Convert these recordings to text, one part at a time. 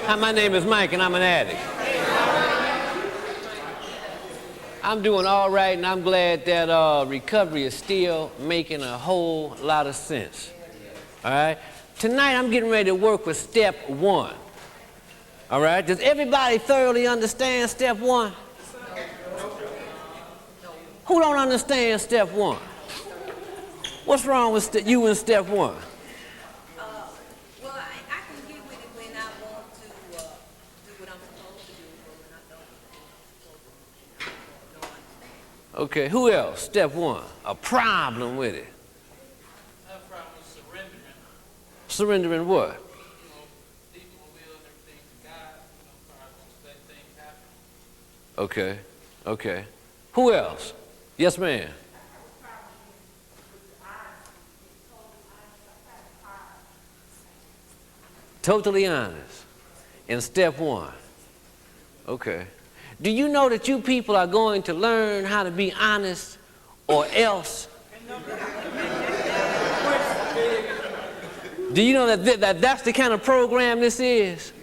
Hi, my name is Mike, and I'm an addict. I'm doing all right, and I'm glad that recovery is still making a whole lot of sense. All right? Tonight, I'm getting ready to work with step one. All right? Does everybody thoroughly understand step one? Who don't understand step one? What's wrong with you in step one? Well, I can get with it when I want to do what I'm supposed to do, but when I don't understand. Okay, who else? Step one. A problem with it. I have a problem with surrendering. Surrendering what? Leaving my will and everything to God, so I won't let things happen. Okay, okay. Who else? Yes, ma'am. Totally honest. In step one. Okay. Do you know that you people are going to learn how to be honest or else? Do you know that that's the kind of program this is?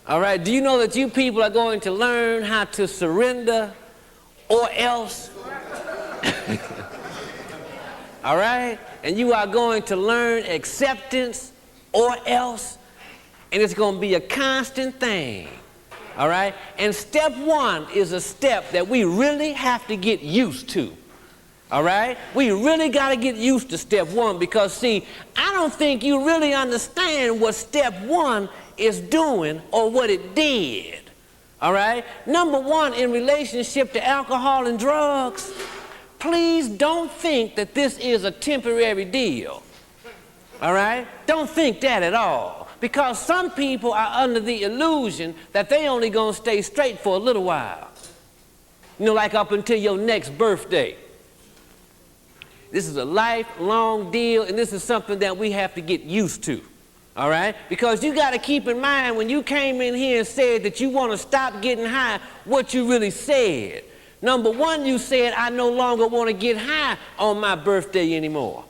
All right. Do you know that you people are going to learn how to surrender or else? All right? And you are going to learn acceptance or else. And it's going to be a constant thing. All right? And step one is a step that we really have to get used to. All right? We really got to get used to step one because, see, I don't think you really understand what step one is doing or what it did. All right? Number one, in relationship to alcohol and drugs, please don't think that this is a temporary deal. All right? Don't think that at all. Because some people are under the illusion that they only gonna stay straight for a little while. You know, like up until your next birthday. This is a lifelong deal, and this is something that we have to get used to. All right? Because you got to keep in mind when you came in here and said that you want to stop getting high, what you really said. Number one, you said, I no longer want to get high on my birthday anymore.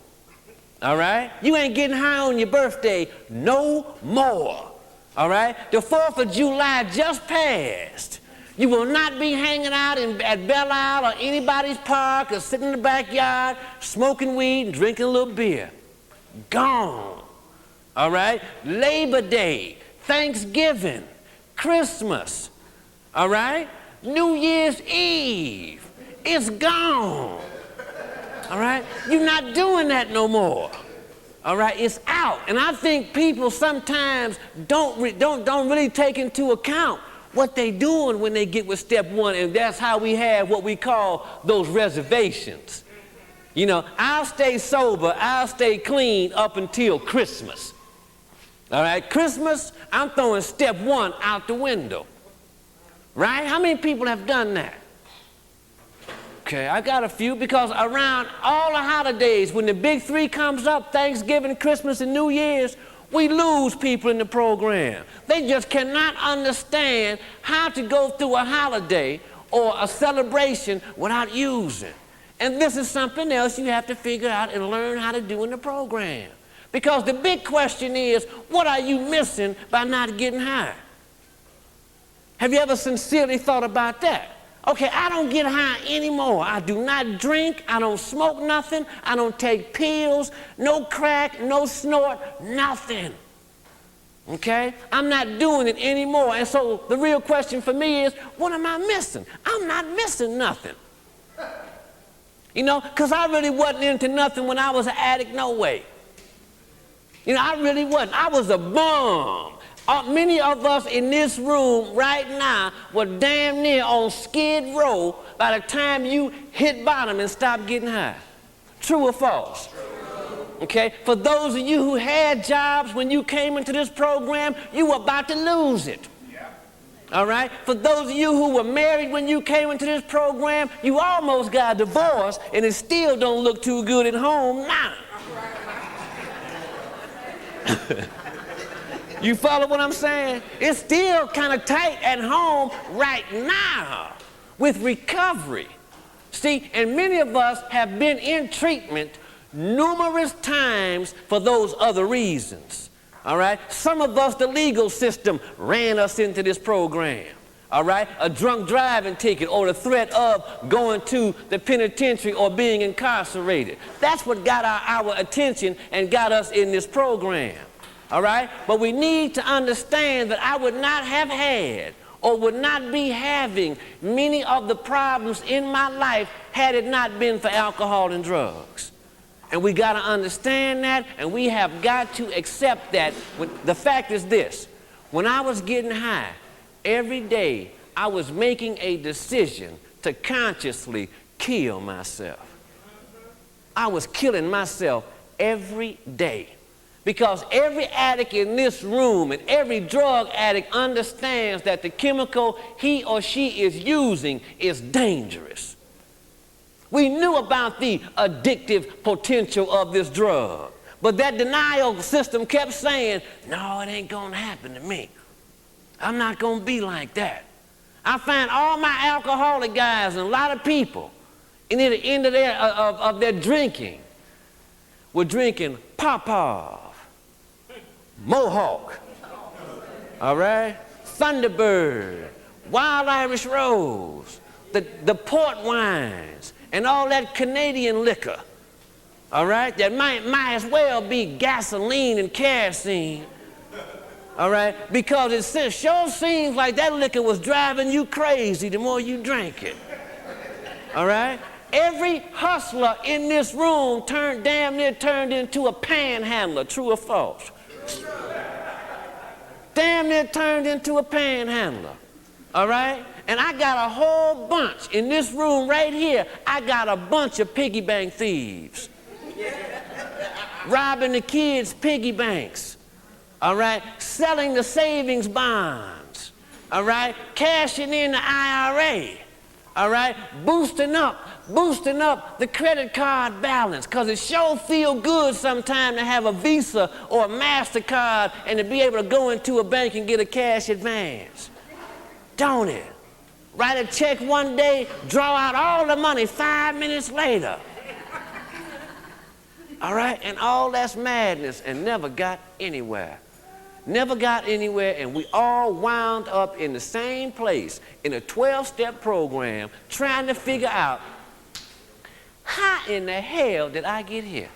All right? You ain't getting high on your birthday no more. All right? The 4th of July just passed. You will not be hanging out at Belle Isle or anybody's park or sitting in the backyard smoking weed and drinking a little beer. Gone. All right? Labor Day, Thanksgiving, Christmas, all right? New Year's Eve, it's gone. All right? You're not doing that no more. All right? It's out. And I think people sometimes don't really take into account what they're doing when they get with step one, and that's how we have what we call those reservations. You know, I'll stay sober, I'll stay clean up until Christmas. All right, Christmas, I'm throwing step one out the window. Right? How many people have done that? Okay, I got a few because around all the holidays, when the big three comes up, Thanksgiving, Christmas, and New Year's, we lose people in the program. They just cannot understand how to go through a holiday or a celebration without using. And this is something else you have to figure out and learn how to do in the program. Because the big question is, what are you missing by not getting high? Have you ever sincerely thought about that? Okay, I don't get high anymore. I do not drink. I don't smoke nothing. I don't take pills, no crack, no snort, nothing. Okay? I'm not doing it anymore. And so the real question for me is, what am I missing? I'm not missing nothing. You know, because I really wasn't into nothing when I was an addict, no way. You know, I really wasn't. I was a bum. Many of us in this room right now were damn near on Skid Row by the time you hit bottom and stopped getting high. True or false? Okay? For those of you who had jobs when you came into this program, you were about to lose it. All right? For those of you who were married when you came into this program, you almost got a divorce, and it still don't look too good at home now. You follow what I'm saying? It's still kind of tight at home right now with recovery. See, and many of us have been in treatment numerous times for those other reasons. All right? Some of us, the legal system ran us into this program. All right? A drunk driving ticket or the threat of going to the penitentiary or being incarcerated. That's what got our attention and got us in this program. All right? But we need to understand that I would not have had or would not be having many of the problems in my life had it not been for alcohol and drugs. And we got to understand that, and we have got to accept that. The fact is this: when I was getting high, every day I was making a decision to consciously kill myself. I was killing myself every day. Because every addict in this room and every drug addict understands that the chemical he or she is using is dangerous. We knew about the addictive potential of this drug, but that denial system kept saying, no, it ain't gonna happen to me. I'm not gonna be like that. I find all my alcoholic guys and a lot of people, and near the end of their drinking, were drinking Pawpaw, Mohawk, all right, Thunderbird, Wild Irish Rose, the port wines, and all that Canadian liquor, all right, that might as well be gasoline and kerosene, all right, because it sure seems like that liquor was driving you crazy the more you drank it, all right? Every hustler in this room damn near turned into a panhandler, true or false? Damn near turned into a panhandler, all right? And I got a whole bunch in this room right here. I got a bunch of piggy bank thieves. Robbing the kids' piggy banks, all right? Selling the savings bonds, all right? Cashing in the IRA, all right? Boosting up the credit card balance, because it sure feel good sometimes to have a Visa or a MasterCard and to be able to go into a bank and get a cash advance. Don't it? Write a check one day, draw out all the money 5 minutes later. All right? And all that's madness and never got anywhere. Never got anywhere, and we all wound up in the same place in a 12-step program trying to figure out, how in the hell did I get here?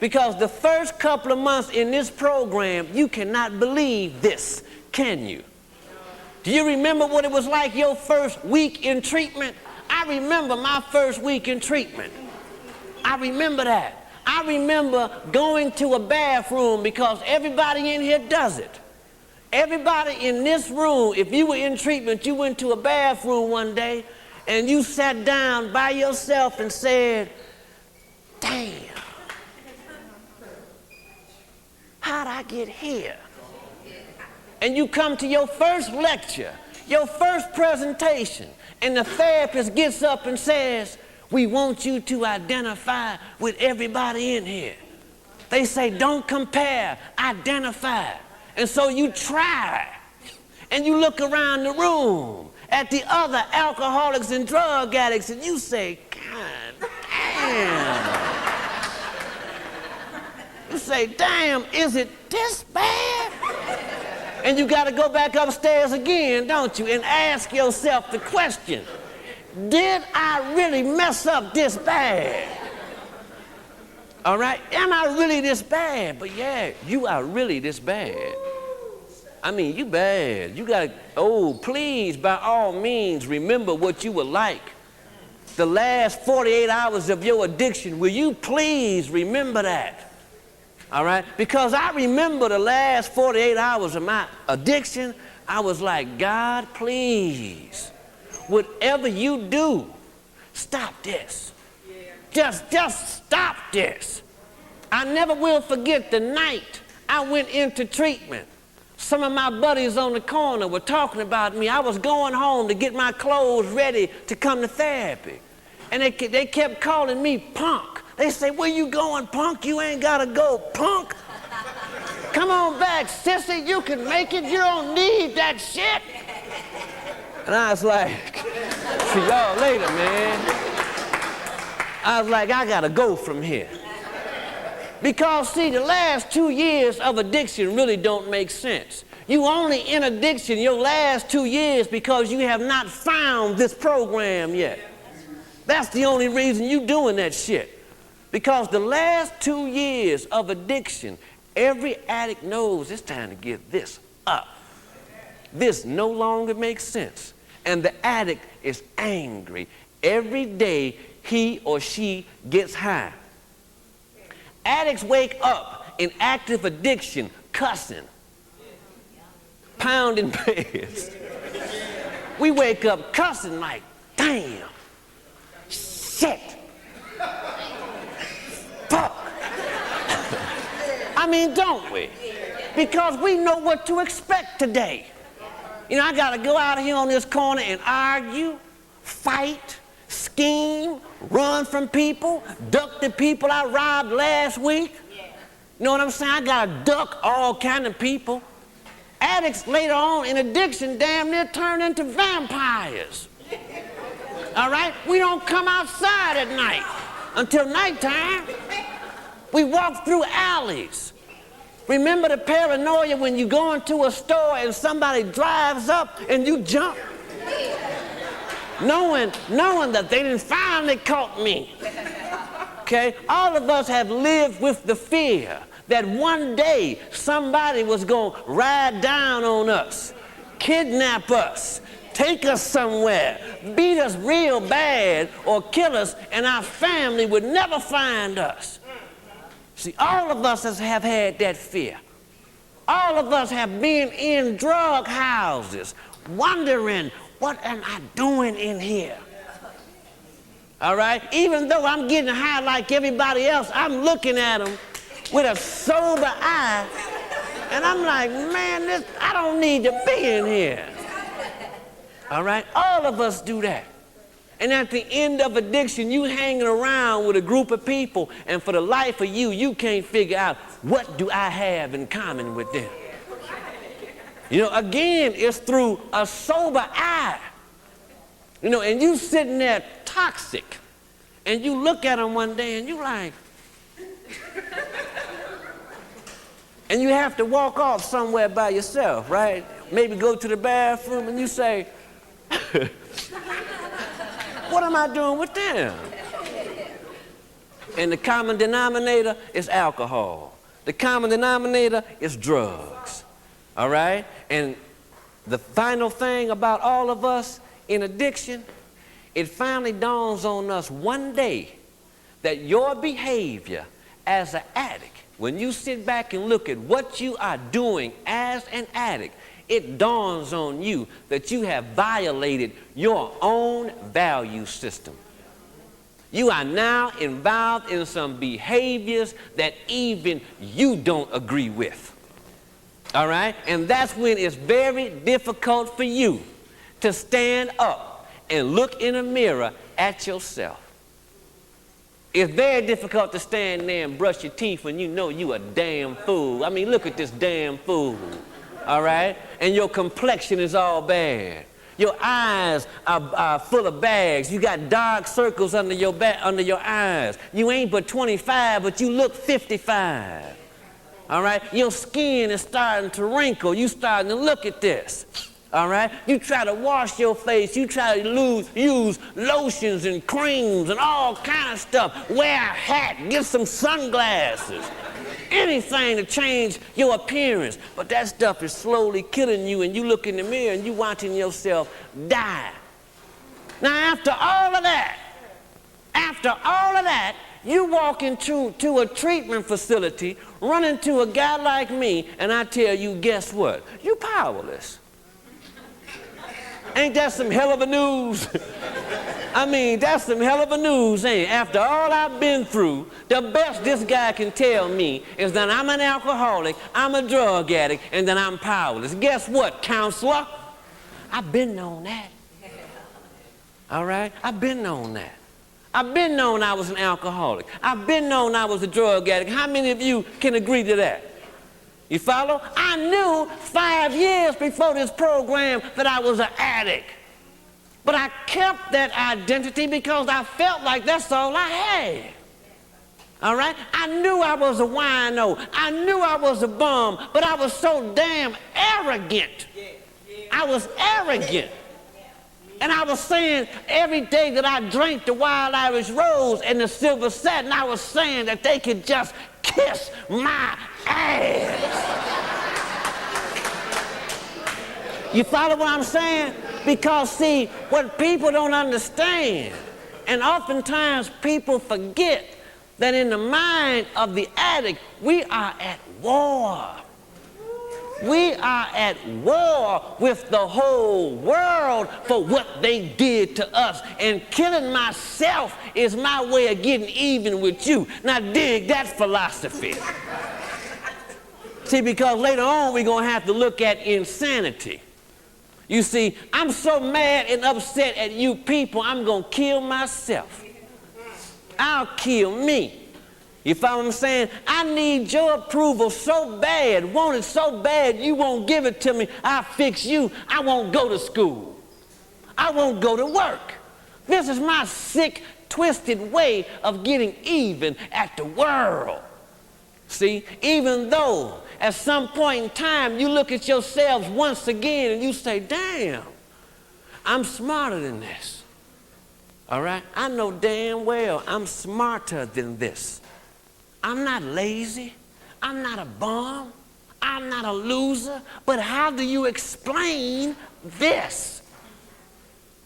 Because the first couple of months in this program, you cannot believe this, can you? Do you remember what it was like your first week in treatment? I remember my first week in treatment. I remember that. I remember going to a bathroom because everybody in here does it. Everybody in this room, if you were in treatment, you went to a bathroom one day and you sat down by yourself and said, damn, how'd I get here? And you come to your first lecture, your first presentation, and the therapist gets up and says, we want you to identify with everybody in here. They say, don't compare, identify. And so you try, and you look around the room at the other alcoholics and drug addicts, and you say, God damn. You say, damn, is it this bad? And you got to go back upstairs again, don't you, and ask yourself the question, did I really mess up this bad? All right, am I really this bad? But yeah, you are really this bad. I mean, you bad. You got to, please, by all means, remember what you were like. The last 48 hours of your addiction, will you please remember that? All right? Because I remember the last 48 hours of my addiction, I was like, God, please, whatever you do, stop this. Just stop this. I never will forget the night I went into treatment. Some of my buddies on the corner were talking about me. I was going home to get my clothes ready to come to therapy. And they kept calling me punk. They say, where you going, punk? You ain't got to go, punk. Come on back, sissy, you can make it. You don't need that shit. And I was like, see y'all later, man. I was like, I got to go from here. Because, see, the last 2 years of addiction really don't make sense. You only in addiction your last 2 years because you have not found this program yet. That's the only reason you doing that shit. Because the last 2 years of addiction, every addict knows it's time to give this up. This no longer makes sense. And the addict is angry every day he or she gets high. Addicts wake up in active addiction, cussing, pounding beds. We wake up cussing like, damn, shit, fuck. I mean, don't we? Because we know what to expect today. You know, I got to go out here on this corner and argue, fight, scheme, run from people, duck the people I robbed last week. You know what I'm saying? I got to duck all kind of people. Addicts later on in addiction damn near turn into vampires. All right? We don't come outside at night until nighttime. We walk through alleys. Remember the paranoia when you go into a store and somebody drives up and you jump? Knowing that they didn't finally caught me. Okay? All of us have lived with the fear that one day somebody was going to ride down on us, kidnap us, take us somewhere, beat us real bad, or kill us, and our family would never find us. See, all of us have had that fear. All of us have been in drug houses, wondering, what am I doing in here? All right? Even though I'm getting high like everybody else, I'm looking at them with a sober eye, and I'm like, man, I don't need to be in here. All right? All of us do that. And at the end of addiction, you hanging around with a group of people, and for the life of you, you can't figure out, what do I have in common with them? You know, again, it's through a sober eye. You know, and you sitting there toxic, and you look at them one day, and you like, and you have to walk off somewhere by yourself, right? Maybe go to the bathroom, and you say, what am I doing with them? And the common denominator is alcohol. The common denominator is drugs, all right? And the final thing about all of us in addiction, it finally dawns on us one day that your behavior as an addict, when you sit back and look at what you are doing as an addict, it dawns on you that you have violated your own value system. You are now involved in some behaviors that even you don't agree with. All right? And that's when it's very difficult for you to stand up and look in a mirror at yourself. It's very difficult to stand there and brush your teeth when you know you a damn fool. I mean, look at this damn fool. All right? And your complexion is all bad. Your eyes are full of bags. You got dark circles under your eyes. You ain't but 25, but you look 55. All right? Your skin is starting to wrinkle. You starting to look at this. All right? You try to wash your face. You try to use lotions and creams and all kind of stuff. Wear a hat. Get some sunglasses. Anything to change your appearance. But that stuff is slowly killing you, and you look in the mirror and you watching yourself die. Now, after all of that, you walk into a treatment facility, run into a guy like me, and I tell you, guess what? You powerless. Ain't that some hell of a news? I mean, that's some hell of a news, ain't it? After all I've been through, the best this guy can tell me is that I'm an alcoholic, I'm a drug addict, and that I'm powerless. Guess what, counselor? I've been known that. All right? I've been known that. I've been known I was an alcoholic. I've been known I was a drug addict. How many of you can agree to that? You follow? I knew 5 years before this program that I was an addict. But I kept that identity because I felt like that's all I had. All right? I knew I was a wino. I knew I was a bum, but I was so damn arrogant. I was arrogant. And I was saying every day that I drank the Wild Irish Rose and the Silver Satin, I was saying that they could just kiss my ass. You follow what I'm saying? Because, see, what people don't understand, and oftentimes people forget that in the mind of the addict, we are at war. We are at war with the whole world for what they did to us. And killing myself is my way of getting even with you. Now dig that philosophy. See, because later on we're going to have to look at insanity. You see, I'm so mad and upset at you people, I'm going to kill myself. I'll kill me. You follow what I'm saying? I need your approval so bad, want it so bad, you won't give it to me. I'll fix you. I won't go to school. I won't go to work. This is my sick, twisted way of getting even at the world. See, even though at some point in time you look at yourselves once again and you say, damn, I'm smarter than this. All right? I know damn well I'm smarter than this. I'm not lazy. I'm not a bum. I'm not a loser. But how do you explain this?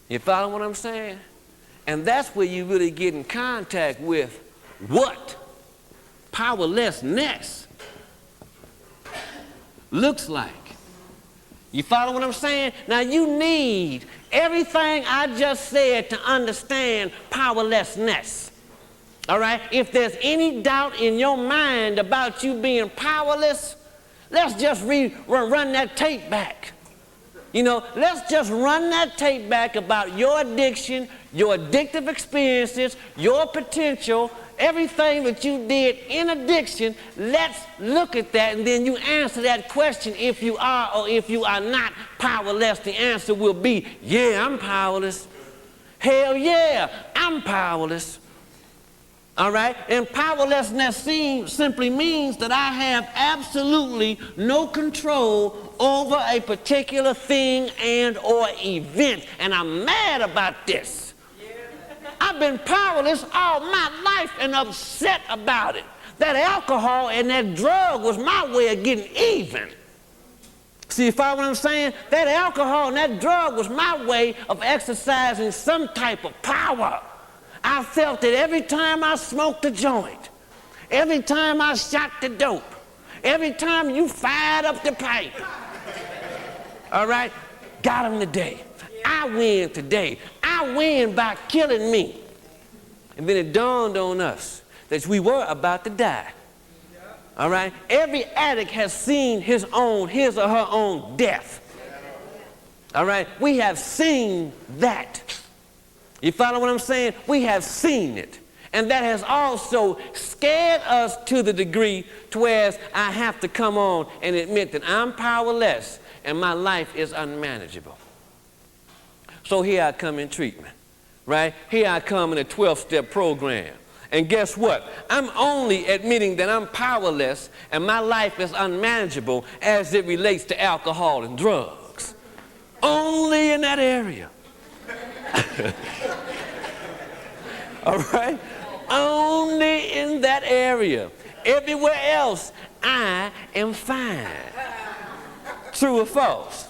You follow what I'm saying? And that's where you really get in contact with what powerlessness looks like. You follow what I'm saying? Now you need everything I just said to understand powerlessness. All right? If there's any doubt in your mind about you being powerless, let's just run that tape back. You know, let's just run that tape back about your addiction, your addictive experiences, your potential, everything that you did in addiction. Let's look at that and then you answer that question if you are or if you are not powerless. The answer will be, yeah, I'm powerless. Hell yeah, I'm powerless. All right? And powerlessness simply means that I have absolutely no control over a particular thing and or event. And I'm mad about this. I've been powerless all my life and upset about it. That alcohol and that drug was my way of getting even. See, you follow what I'm saying? That alcohol and that drug was my way of exercising some type of power. I felt it every time I smoked a joint, every time I shot the dope, every time you fired up the pipe. All right? Got him today. I win today. I win by killing me. And then it dawned on us that we were about to die. All right? Every addict has seen his or her own death. All right? We have seen that. You follow what I'm saying? We have seen it. And that has also scared us to the degree to where I have to come on and admit that I'm powerless and my life is unmanageable. So here I come in treatment, right? Here I come in a 12-step program. And guess what? I'm only admitting that I'm powerless and my life is unmanageable as it relates to alcohol and drugs. Only in that area. All right? Only in that area. Everywhere else, I am fine. True or false?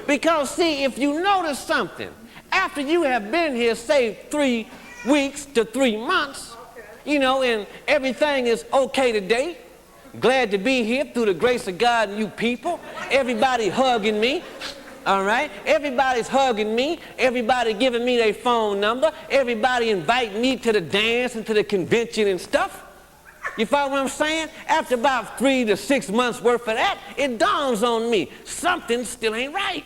Because, see, if you notice something, after you have been here, say, 3 weeks to 3 months, you know, and everything is okay today, glad to be here through the grace of God and you people, everybody hugging me. All right? Everybody's hugging me. Everybody giving me their phone number. Everybody inviting me to the dance and to the convention and stuff. You follow what I'm saying? After about 3 to 6 months worth of that, it dawns on me, something still ain't right.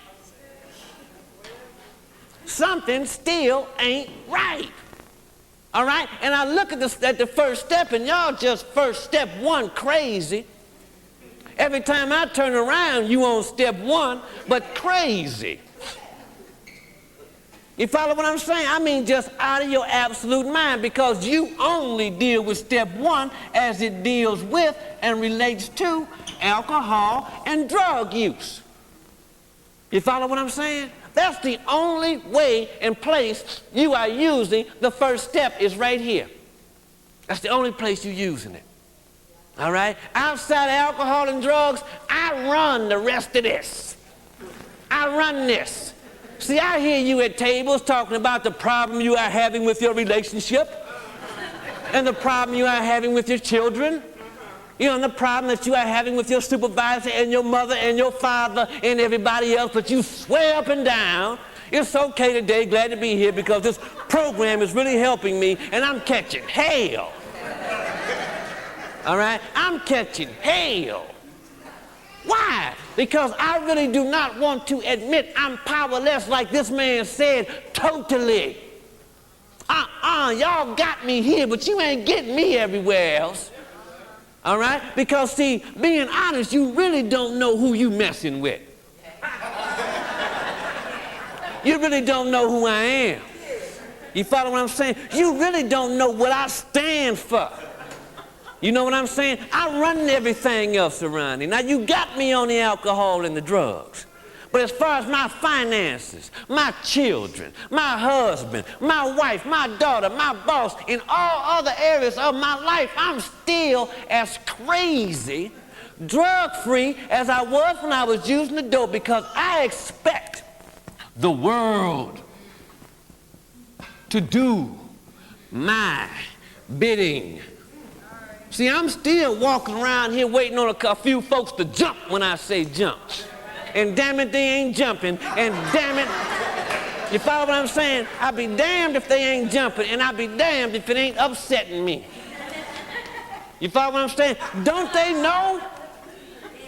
Something still ain't right. All right? And I look at the first step, and y'all just first step 1 crazy. Every time I turn around, you on step 1, but crazy. You follow what I'm saying? I mean just out of your absolute mind, because you only deal with step one as it deals with and relates to alcohol and drug use. You follow what I'm saying? That's the only way and place you are using the first step is right here. That's the only place you're using it. All right? Outside of alcohol and drugs, I run the rest of this. I run this. See, I hear you at tables talking about the problem you are having with your relationship and the problem you are having with your children. You know, and the problem that you are having with your supervisor and your mother and your father and everybody else, but you swear up and down, it's okay today, glad to be here because this program is really helping me and I'm catching hell. All right? I'm catching hell. Why? Because I really do not want to admit I'm powerless like this man said, totally. Y'all got me here, but you ain't getting me everywhere else. All right? Because, see, being honest, you really don't know who you messing with. You really don't know who I am. You follow what I'm saying? You really don't know what I stand for. You know what I'm saying? I run everything else around here. Now, you got me on the alcohol and the drugs. But as far as my finances, my children, my husband, my wife, my daughter, my boss, in all other areas of my life, I'm still as crazy, drug-free as I was when I was using the dope, because I expect the world to do my bidding. See, I'm still walking around here waiting on a few folks to jump when I say jump. And damn it, they ain't jumping. And damn it, you follow what I'm saying? I'll be damned if they ain't jumping, and I'll be damned if it ain't upsetting me. You follow what I'm saying? Don't they know?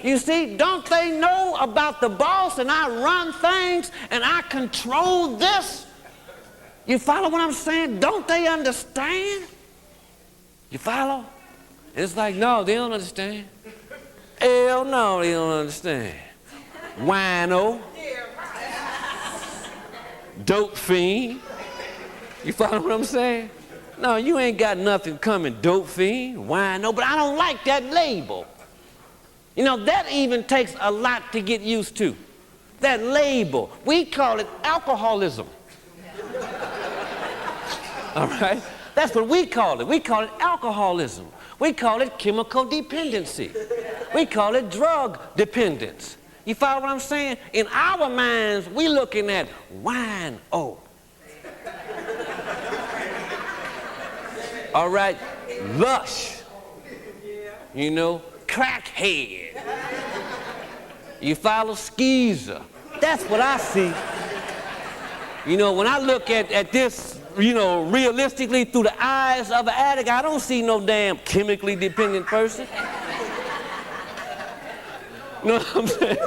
You see, don't they know about the boss and I run things and I control this? You follow what I'm saying? Don't they understand? You follow? It's like, no, they don't understand. Hell no, they don't understand. Wino. Dope fiend. You follow what I'm saying? No, you ain't got nothing coming, dope fiend, wino, but I don't like that label. You know, that even takes a lot to get used to. That label. We call it alcoholism. All right? That's what we call it. We call it alcoholism. We call it chemical dependency. We call it drug dependence. You follow what I'm saying? In our minds, we looking at wine-o. All right? Lush. You know? Crackhead. You follow? Skeezer. That's what I see. You know, when I look at this, you know, realistically through the eyes of an addict, I don't see no damn chemically dependent person. You know what I'm saying?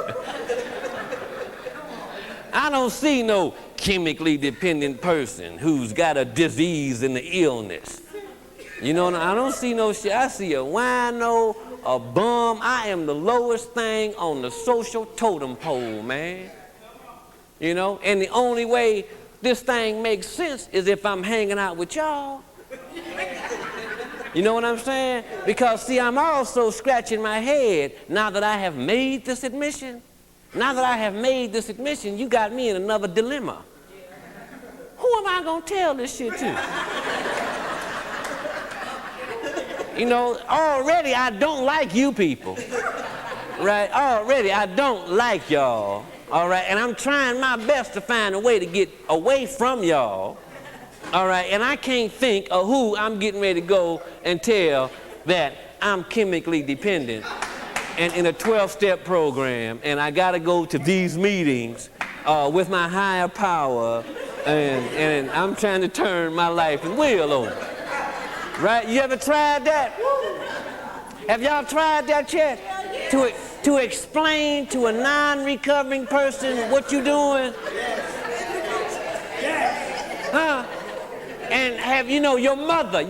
I don't see no chemically dependent person who's got a disease and an illness. You know, I don't see no shit. I see a wino, a bum. I am the lowest thing on the social totem pole, man. You know, and the only way this thing makes sense is if I'm hanging out with y'all. You know what I'm saying? Because, see, I'm also scratching my head now that I have made this admission. Now that I have made this admission, you got me in another dilemma. Who am I going to tell this shit to? You know, already I don't like you people. Right? Already I don't like y'all. All right? And I'm trying my best to find a way to get away from y'all. All right? And I can't think of who I'm getting ready to go and tell that I'm chemically dependent and in a 12-step program, and I got to go to these meetings with my higher power, and I'm trying to turn my life and wheel over. Right? You ever tried that? Have y'all tried that yet? To explain to a non-recovering person what you're doing? Huh? And have, you know, your mother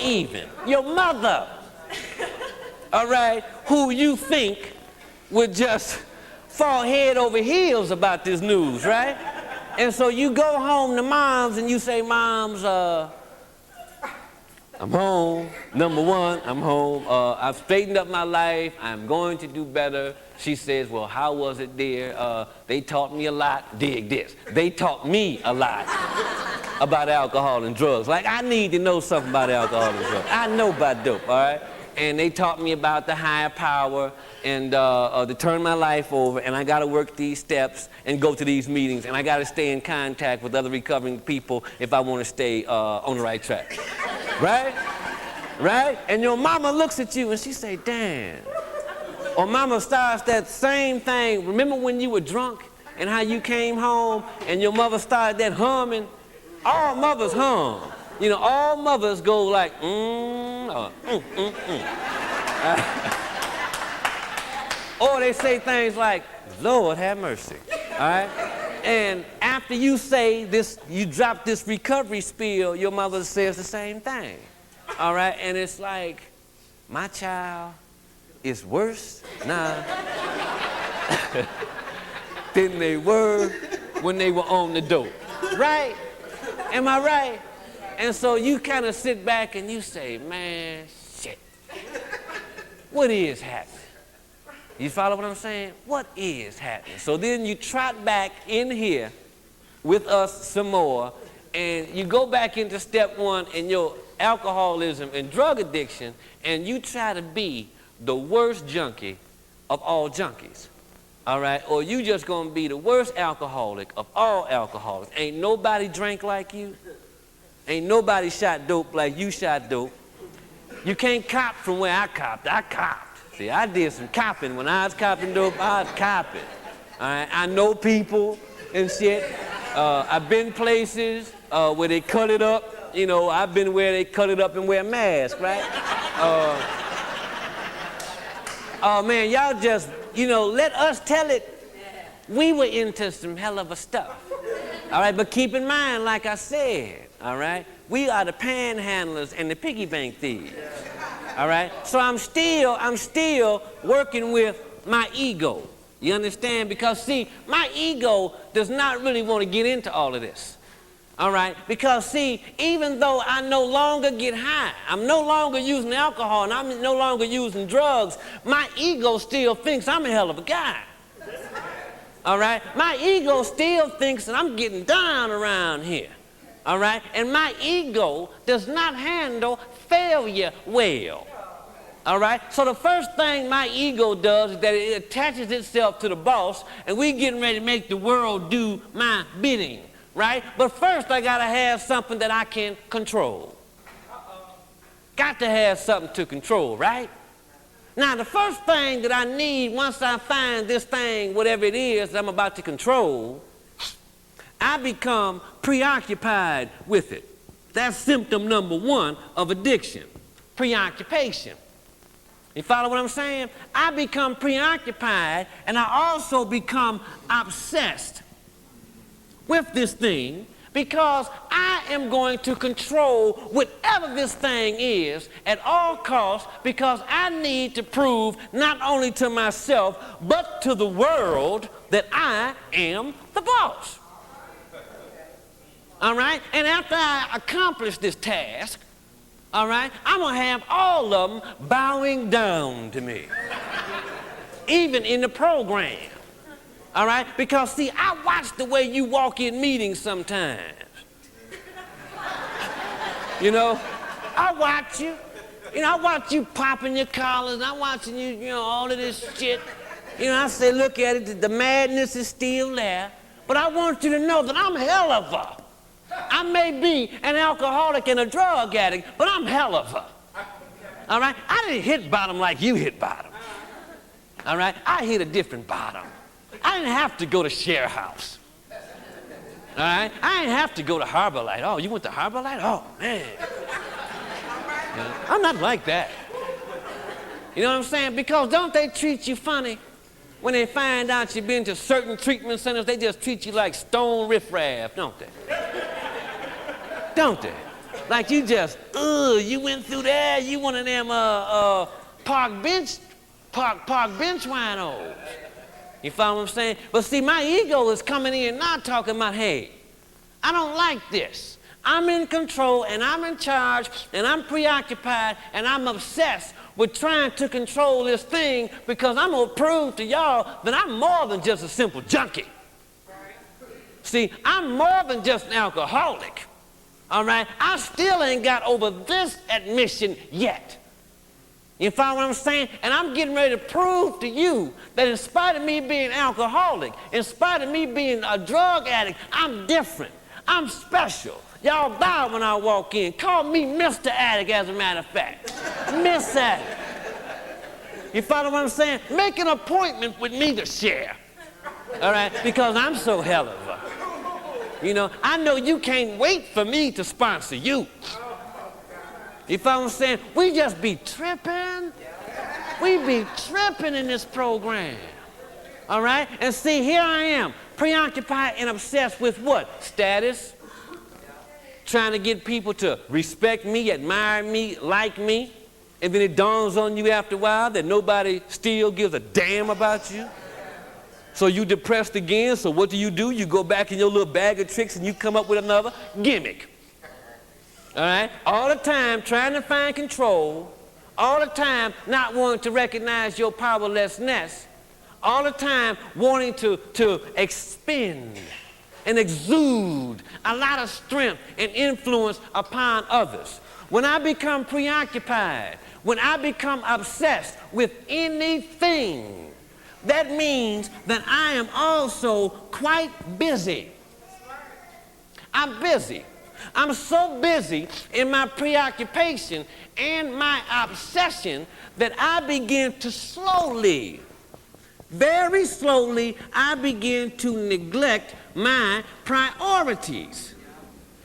even, your mother, all right, who you think would just fall head over heels about this news, right? And so you go home to mom's and you say, Mom's, I'm home. Number one, I'm home. I've straightened up my life. I'm going to do better. She says, well, how was it, dear? They taught me a lot. Dig this. They taught me a lot about alcohol and drugs. Like, I need to know something about alcohol and drugs. I know about dope, all right? And they taught me about the higher power and to turn my life over, and I got to work these steps and go to these meetings, and I got to stay in contact with other recovering people if I want to stay on the right track. Right? Right? And your mama looks at you and she say, damn. Or mama starts that same thing. Remember when you were drunk and how you came home and your mother started that humming? All mothers hum. You know, all mothers go like, or they say things like, Lord have mercy, all right? And after you say this, you drop this recovery spiel, your mother says the same thing, all right? And it's like, my child is worse now than they were when they were on the dope, right? Am I right? And so you kind of sit back and you say, man, shit, what is happening? You follow what I'm saying? What is happening? So then you trot back in here with us some more, and you go back into step one in your alcoholism and drug addiction, and you try to be the worst junkie of all junkies, all right? Or you just gonna be the worst alcoholic of all alcoholics. Ain't nobody drank like you. Ain't nobody shot dope like you shot dope. You can't cop from where I copped. I copped. See, I did some copping. When I was copping dope, I was copping. All right? I know people and shit. I've been places where they cut it up. You know, I've been where they cut it up and wear masks, right? Oh, man, y'all just, you know, let us tell it. We were into some hell of a stuff. All right, but keep in mind, like I said, all right, we are the panhandlers and the piggy bank thieves. All right, so I'm still working with my ego. You understand? Because see, my ego does not really want to get into all of this. All right, because see, even though I no longer get high, I'm no longer using alcohol and I'm no longer using drugs, my ego still thinks I'm a hell of a guy. All right, my ego still thinks that I'm getting down around here. All right, and my ego does not handle failure well. All right, so the first thing my ego does is that it attaches itself to the boss, and we getting ready to make the world do my bidding, right? But first I gotta have something that I can control. Got to have something to control, right? Now the first thing that I need once I find this thing, whatever it is that I'm about to control, I become preoccupied with it. That's symptom number one of addiction, preoccupation. You follow what I'm saying? I become preoccupied and I also become obsessed with this thing because I am going to control whatever this thing is at all costs because I need to prove not only to myself but to the world that I am the boss. All right? And after I accomplish this task, all right, I'm going to have all of them bowing down to me, even in the program. All right? Because, see, I watch the way you walk in meetings sometimes. You know, I watch you. You know, I watch you popping your collars. I'm watching you, you know, all of this shit. You know, I say, look at it, the madness is still there. But I want you to know that I'm hell of a. I may be an alcoholic and a drug addict, but I'm hell of a. All right? I didn't hit bottom like you hit bottom. All right? I hit a different bottom. I didn't have to go to Share House. All right? I didn't have to go to Harbor Light. Oh, you went to Harbor Light? Oh, man. I'm not like that. You know what I'm saying? Because don't they treat you funny? When they find out you've been to certain treatment centers, they just treat you like stone riffraff, don't they? Don't they? Like you just, you went through there, you one of them park bench winos. You follow what I'm saying? But see, my ego is coming in now talking about, hey, I don't like this. I'm in control and I'm in charge and I'm preoccupied and I'm obsessed with trying to control this thing because I'm going to prove to y'all that I'm more than just a simple junkie. See, I'm more than just an alcoholic. All right? I still ain't got over this admission yet. You follow what I'm saying? And I'm getting ready to prove to you that in spite of me being alcoholic, in spite of me being a drug addict, I'm different. I'm special. Y'all bow when I walk in. Call me Mr. Addict, as a matter of fact. Miss Addict. You follow what I'm saying? Make an appointment with me to share. All right? Because I'm so hell of a. You know, I know you can't wait for me to sponsor you. You follow what I'm saying? We just be tripping. We be tripping in this program. All right? And see, here I am, preoccupied and obsessed with what? Status. Trying to get people to respect me, admire me, like me. And then it dawns on you after a while that nobody still gives a damn about you. So you depressed again, so what do? You go back in your little bag of tricks and you come up with another gimmick. All right? All the time trying to find control, all the time not wanting to recognize your powerlessness, all the time wanting to expend and exude a lot of strength and influence upon others. When I become preoccupied, when I become obsessed with anything, that means that I am also quite busy. I'm busy. I'm so busy in my preoccupation and my obsession that I begin to slowly, very slowly, I begin to neglect my priorities.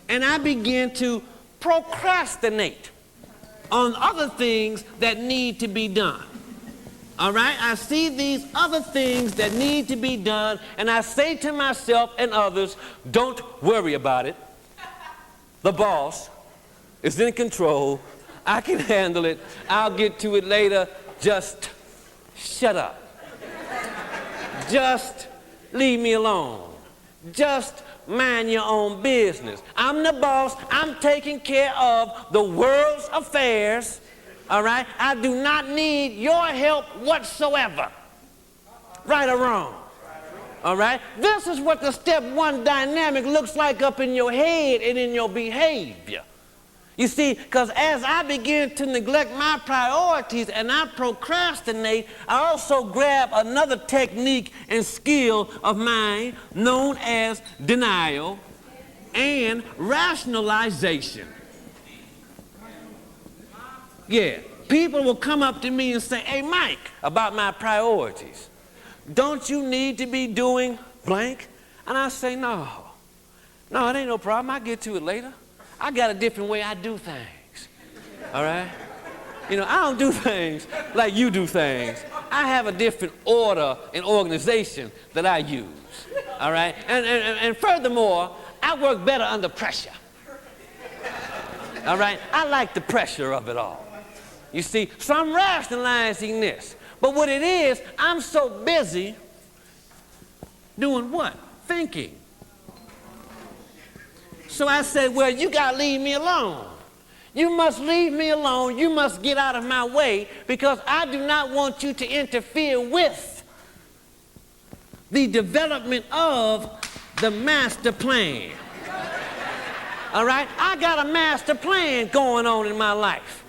And I begin to procrastinate on other things that need to be done. All right? I see these other things that need to be done, and I say to myself and others, don't worry about it. The boss is in control. I can handle it. I'll get to it later. Just shut up. Just leave me alone. Just mind your own business. I'm the boss. I'm taking care of the world's affairs. All right? I do not need your help whatsoever. Right or wrong? All right? This is what the step one dynamic looks like up in your head and in your behavior. You see, because as I begin to neglect my priorities and I procrastinate, I also grab another technique and skill of mine known as denial and rationalization. Yeah, people will come up to me and say, hey, Mike, about my priorities. Don't you need to be doing blank? And I say, no, it ain't no problem. I'll get to it later. I got a different way I do things, all right? You know, I don't do things like you do things. I have a different order and organization that I use, all right? And furthermore, I work better under pressure, all right? I like the pressure of it all. You see, so I'm rationalizing this. But what it is, I'm so busy doing what? Thinking. So I said, well, you got to leave me alone. You must leave me alone. You must get out of my way because I do not want you to interfere with the development of the master plan. All right? I got a master plan going on in my life.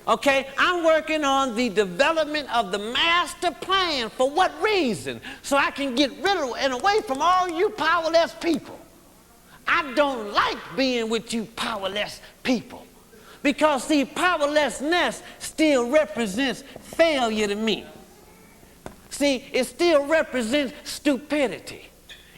Okay, I'm working on the development of the master plan. For what reason? So I can get rid of and away from all you powerless people. I don't like being with you powerless people. Because, see, powerlessness still represents failure to me. See, it still represents stupidity.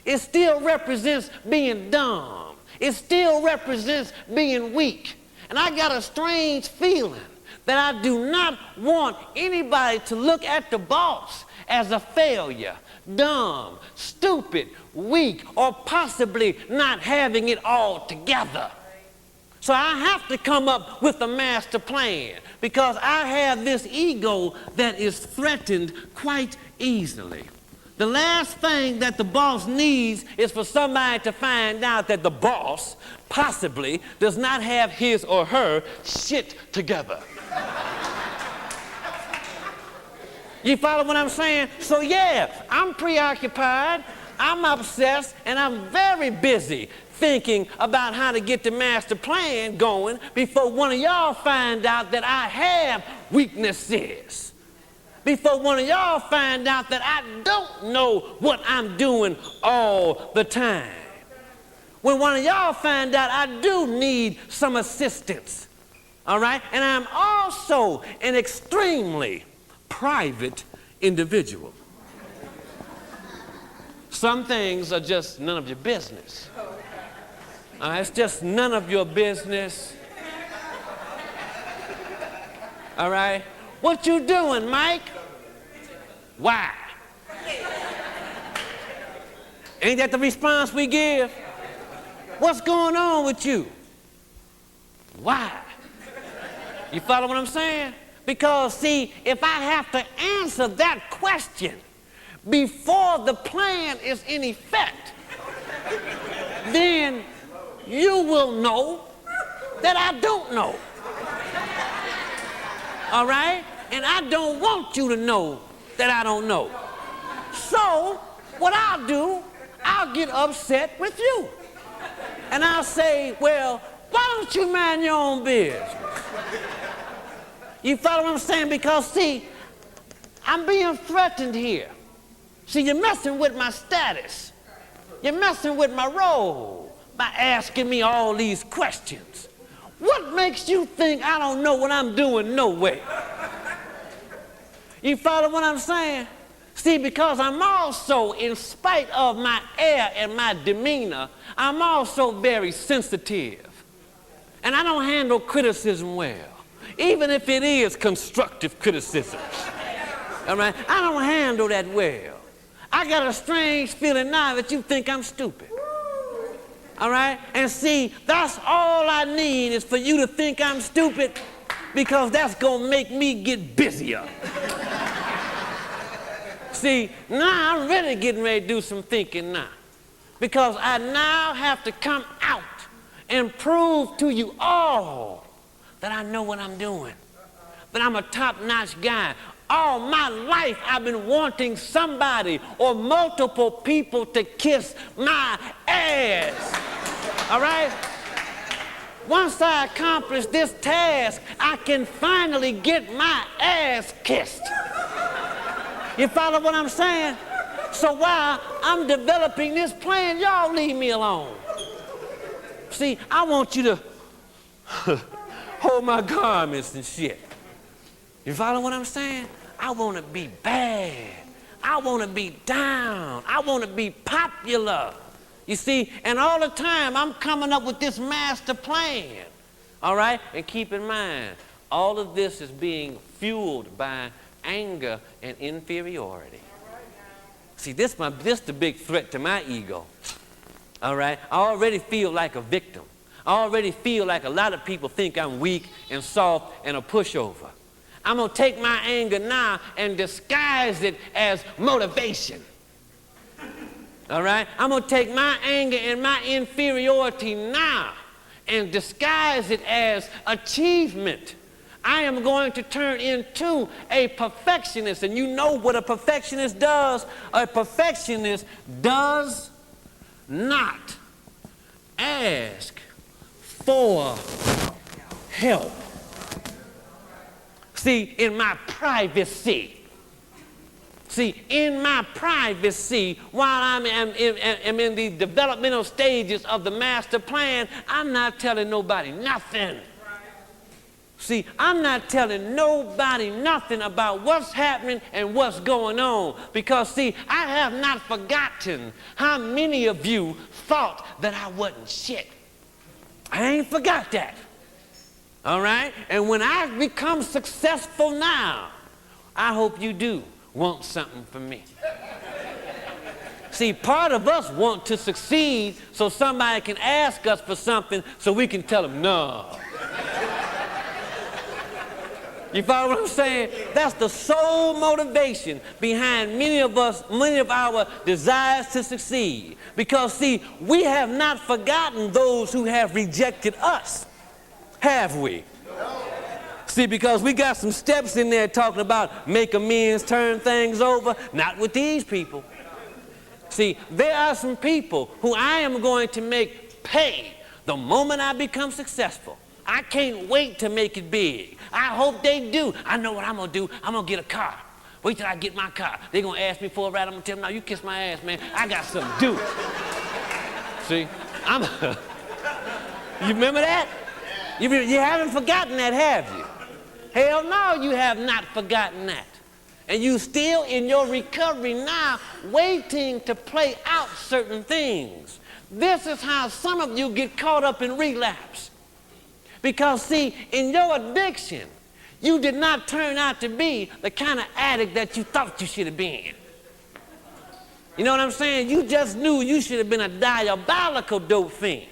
It still represents being dumb. It still represents being weak. And I got a strange feeling that I do not want anybody to look at the boss as a failure, dumb, stupid, weak, or possibly not having it all together. So I have to come up with a master plan because I have this ego that is threatened quite easily. The last thing that the boss needs is for somebody to find out that the boss possibly does not have his or her shit together. You follow what I'm saying? So yeah, I'm preoccupied, I'm obsessed, and I'm very busy thinking about how to get the master plan going before one of y'all find out that I have weaknesses. Before one of y'all find out that I don't know what I'm doing all the time. When one of y'all find out I do need some assistance, all right? And I'm also an extremely private individual. Some things are just none of your business. It's just none of your business. All right? What you doing, Mike? Why? Ain't that the response we give? What's going on with you? Why? You follow what I'm saying? Because, see, if I have to answer that question before the plan is in effect, then you will know that I don't know. All right? And I don't want you to know that I don't know. So, what I'll do, I'll get upset with you. And I'll say, well, why don't you mind your own business? You follow what I'm saying? Because, see, I'm being threatened here. See, you're messing with my status. You're messing with my role by asking me all these questions. What makes you think I don't know what I'm doing? No way. You follow what I'm saying? See, because I'm also, in spite of my air and my demeanor, I'm also very sensitive. And I don't handle criticism well, even if it is constructive criticism. All right? I don't handle that well. I got a strange feeling now that you think I'm stupid. All right? And see, that's all I need is for you to think I'm stupid, because that's going to make me get busier. See, now I'm really getting ready to do some thinking now, because I now have to come out and prove to you all that I know what I'm doing, that I'm a top-notch guy. All my life I've been wanting somebody or multiple people to kiss my ass. All right? Once I accomplish this task, I can finally get my ass kissed. You follow what I'm saying? So while I'm developing this plan, y'all leave me alone. See, I want you to hold my garments and shit. You follow what I'm saying? I want to be bad. I want to be down. I want to be popular. You see, and all the time I'm coming up with this master plan. All right? And keep in mind, all of this is being fueled by anger and inferiority. See, this the big threat to my ego. All right? I already feel like a victim. I already feel like a lot of people think I'm weak and soft and a pushover. I'm going to take my anger now and disguise it as motivation. All right? I'm going to take my anger and my inferiority now and disguise it as achievement. I am going to turn into a perfectionist. And you know what a perfectionist does? A perfectionist does not ask for help. See, in my privacy. See, in my privacy, while I'm in the developmental stages of the master plan, I'm not telling nobody nothing. See, I'm not telling nobody nothing about what's happening and what's going on. Because, see, I have not forgotten how many of you thought that I wasn't shit. I ain't forgot that. All right? And when I become successful now, I hope you do want something from me. See, part of us want to succeed so somebody can ask us for something so we can tell them no. You follow what I'm saying? That's the sole motivation behind many of our desires to succeed. Because, see, we have not forgotten those who have rejected us, have we? See, because we got some steps in there talking about make amends, turn things over. Not with these people. See, there are some people who I am going to make pay the moment I become successful. I can't wait to make it big. I hope they do. I know what I'm going to do. I'm going to get a car. Wait till I get my car. They're going to ask me for a ride. I'm going to tell them, no, you kiss my ass, man. I got something to do. See, you remember that? You haven't forgotten that, have you? Hell no, you have not forgotten that. And you still in your recovery now waiting to play out certain things. This is how some of you get caught up in relapse. Because, see, in your addiction, you did not turn out to be the kind of addict that you thought you should have been. You know what I'm saying? You just knew you should have been a diabolical dope fiend.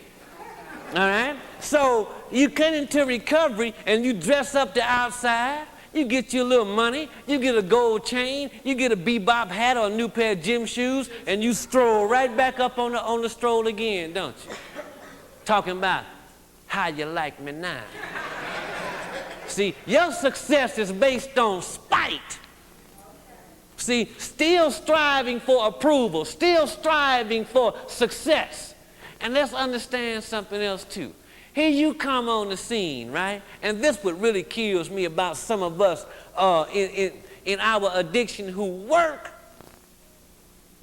All right? So you get into recovery and you dress up the outside. You get your little money. You get a gold chain. You get a bebop hat or a new pair of gym shoes, and you stroll right back up on the stroll again, don't you? Talking about how you like me now. See, your success is based on spite. See, still striving for approval, still striving for success. And let's understand something else too. Here you come on the scene, right? And this what really kills me about some of us in our addiction who work.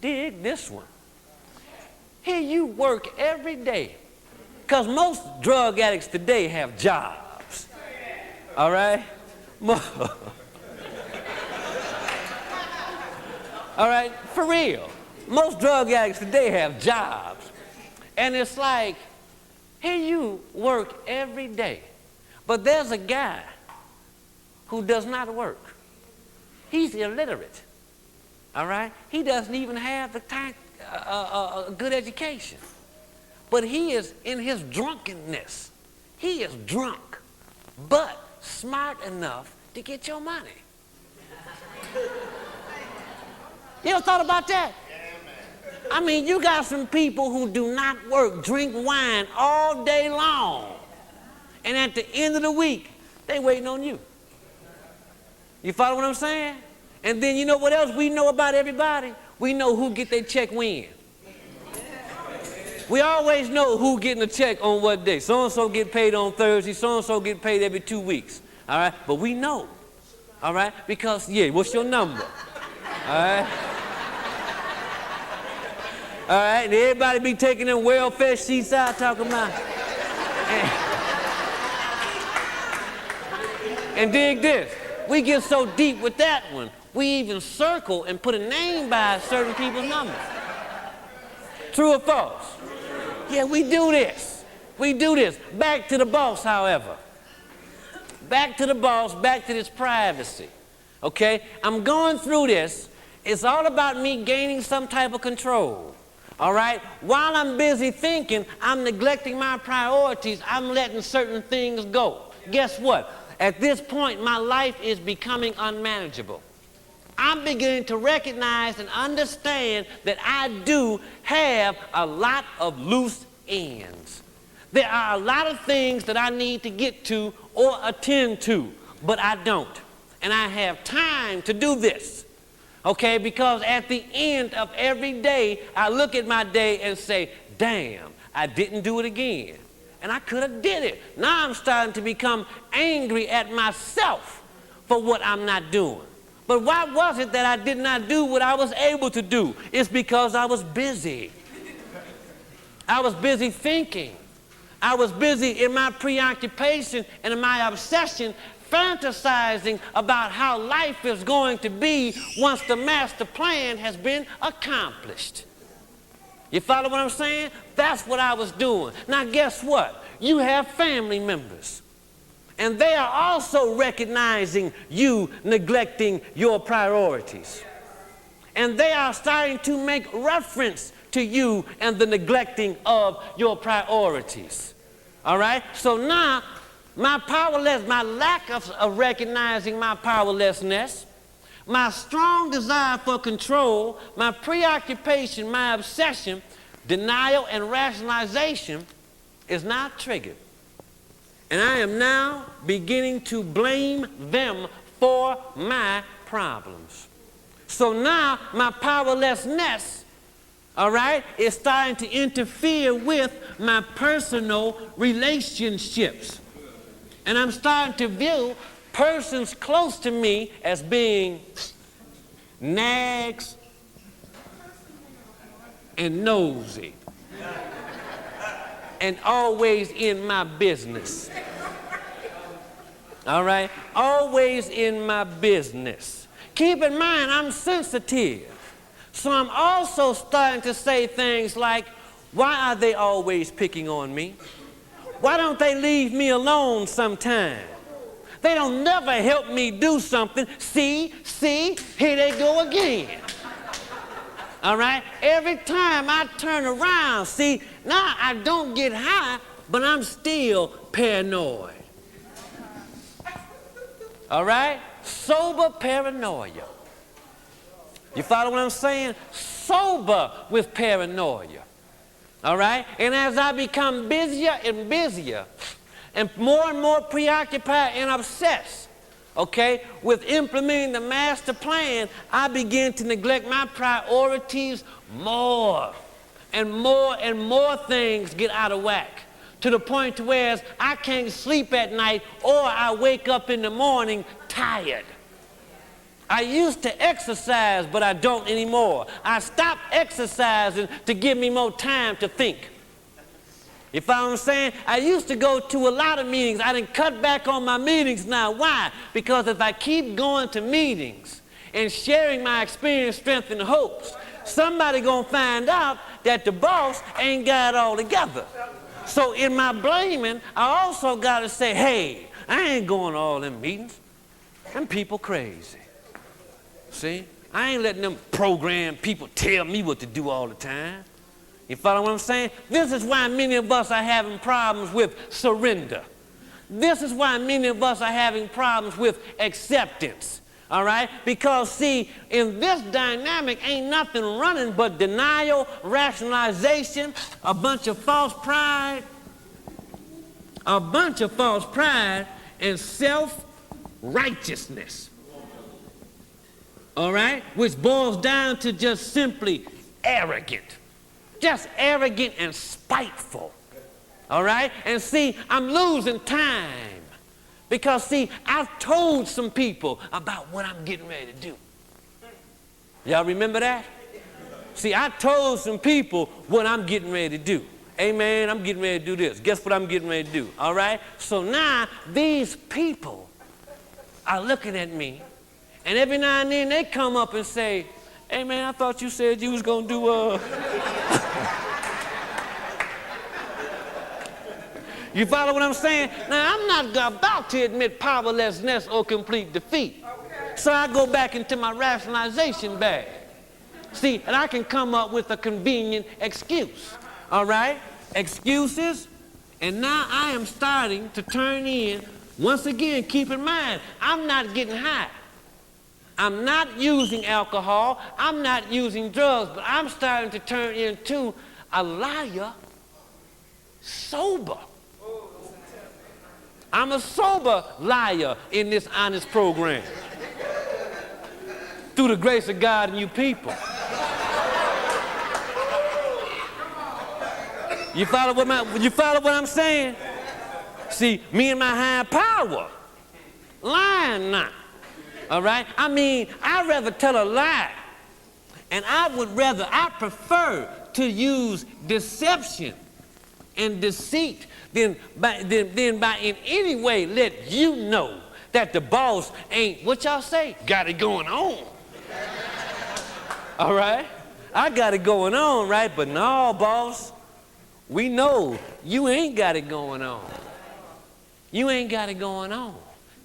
Dig this one. Here you work every day. Because most drug addicts today have jobs. All right? All right? For real. Most drug addicts today have jobs. And it's like, here you work every day. But there's a guy who does not work. He's illiterate. All right? He doesn't even have the a good education. But he is in his drunkenness. He is drunk, but smart enough to get your money. You ever thought about that? I mean, you got some people who do not work, drink wine all day long. And at the end of the week, they waiting on you. You follow what I'm saying? And then you know what else we know about everybody? We know who get their check when. We always know who getting a check on what day. So-and-so get paid on Thursday. So-and-so get paid every 2 weeks. All right? But we know. All right? Because, yeah, what's your number? All right? All right? And everybody be taking them welfare sheets out talking about. And dig this. We get so deep with that one, we even circle and put a name by certain people's numbers. True or false? Yeah, we do this. We do this. Back to the boss, however. Back to the boss, back to this privacy. Okay? I'm going through this. It's all about me gaining some type of control. All right? While I'm busy thinking, I'm neglecting my priorities. I'm letting certain things go. Guess what? At this point, my life is becoming unmanageable. I'm beginning to recognize and understand that I do have a lot of loose ends. There are a lot of things that I need to get to or attend to, but I don't. And I have time to do this, okay? Because at the end of every day, I look at my day and say, damn, I didn't do it again. And I could have did it. Now I'm starting to become angry at myself for what I'm not doing. But why was it that I did not do what I was able to do? It's because I was busy. I was busy thinking. I was busy in my preoccupation and in my obsession, fantasizing about how life is going to be once the master plan has been accomplished. You follow what I'm saying? That's what I was doing. Now guess what? You have family members. And they are also recognizing you neglecting your priorities. And they are starting to make reference to you and the neglecting of your priorities. All right? So now my lack of recognizing my powerlessness, my strong desire for control, my preoccupation, my obsession, denial, and rationalization is now triggered. And I am now beginning to blame them for my problems. So now my powerlessness, all right, is starting to interfere with my personal relationships. And I'm starting to view persons close to me as being nags and nosy and always in my business. All right? Always in my business. Keep in mind, I'm sensitive. So I'm also starting to say things like, why are they always picking on me? Why don't they leave me alone sometime? They don't never help me do something. See, here they go again. All right? Every time I turn around, see, now I don't get high, but I'm still paranoid. All right? Sober paranoia. You follow what I'm saying? Sober with paranoia. All right? And as I become busier and busier and more preoccupied and obsessed, okay, with implementing the master plan, I begin to neglect my priorities more and more things get out of whack, to the point to where I can't sleep at night or I wake up in the morning tired. I used to exercise, but I don't anymore. I stopped exercising to give me more time to think. You follow what I'm saying? I used to go to a lot of meetings. I done cut back on my meetings now. Why? Because if I keep going to meetings and sharing my experience, strength, and hopes, somebody gonna find out that the boss ain't got it all together. So in my blaming, I also gotta say, hey, I ain't going to all them meetings. Them people crazy. See? I ain't letting them program people tell me what to do all the time. You follow what I'm saying? This is why many of us are having problems with surrender. This is why many of us are having problems with acceptance. All right? Because, see, in this dynamic ain't nothing running but denial, rationalization, a bunch of false pride, and self-righteousness. All right? Which boils down to just simply arrogant. Just arrogant and spiteful. All right? And see, I'm losing time. Because, see, I've told some people about what I'm getting ready to do. Y'all remember that? See, I told some people what I'm getting ready to do. Hey, man, I'm getting ready to do this. Guess what I'm getting ready to do? All right? So now these people are looking at me, and every now and then they come up and say, hey, man, I thought you said you was going to do You follow what I'm saying? Now, I'm not about to admit powerlessness or complete defeat. So I go back into my rationalization bag. See, and I can come up with a convenient excuse. All right? Excuses. And now I am starting to turn in. Once again, keep in mind, I'm not getting high. I'm not using alcohol. I'm not using drugs. But I'm starting to turn into a liar sober. I'm a sober liar in this honest program. Through the grace of God and you people. You follow what I'm saying? See, me and my higher power, lying now. All right? I mean, I'd rather tell a lie. And I prefer to use deception and deceit than by in any way let you know that the boss ain't, what y'all say, got it going on. All right? I got it going on, right? But no, boss, we know you ain't got it going on. You ain't got it going on.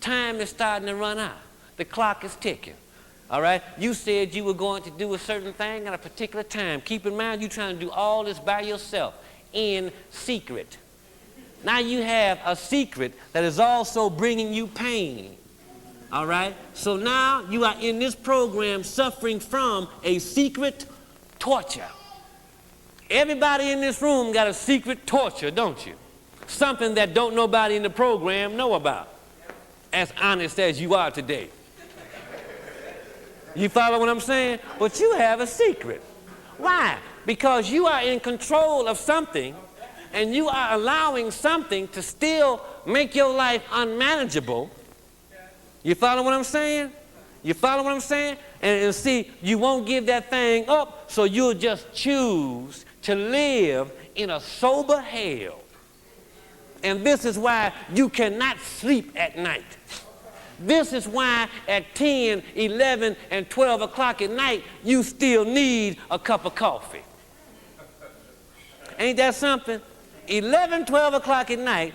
Time is starting to run out. The clock is ticking. All right? You said you were going to do a certain thing at a particular time. Keep in mind, you're trying to do all this by yourself in secret. Now you have a secret that is also bringing you pain. All right? So now you are in this program suffering from a secret torture. Everybody in this room got a secret torture, don't you? Something that don't nobody in the program know about. As honest as you are today. You follow what I'm saying? But you have a secret. Why? Because you are in control of something, and you are allowing something to still make your life unmanageable. You follow what I'm saying? You follow what I'm saying? And see, you won't give that thing up, so you'll just choose to live in a sober hell. And this is why you cannot sleep at night. This is why at 10, 11, and 12 o'clock at night, you still need a cup of coffee. Ain't that something? 11, 12 o'clock at night,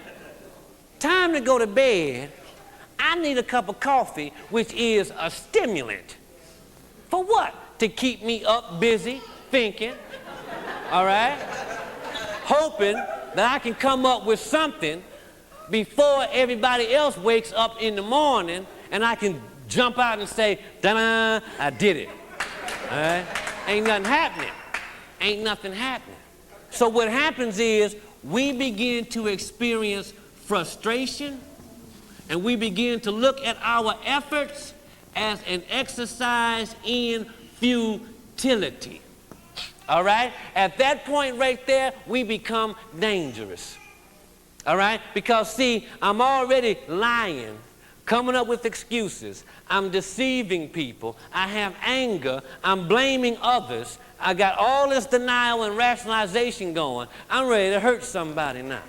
time to go to bed, I need a cup of coffee, which is a stimulant. For what? To keep me up busy, thinking, all right? Hoping that I can come up with something before everybody else wakes up in the morning, and I can jump out and say, da-da, I did it. All right? Ain't nothing happening. Ain't nothing happening. So what happens is we begin to experience frustration, and we begin to look at our efforts as an exercise in futility. All right? At that point right there, we become dangerous. All right? Because, see, I'm already lying, coming up with excuses. I'm deceiving people. I have anger. I'm blaming others. I got all this denial and rationalization going. I'm ready to hurt somebody now.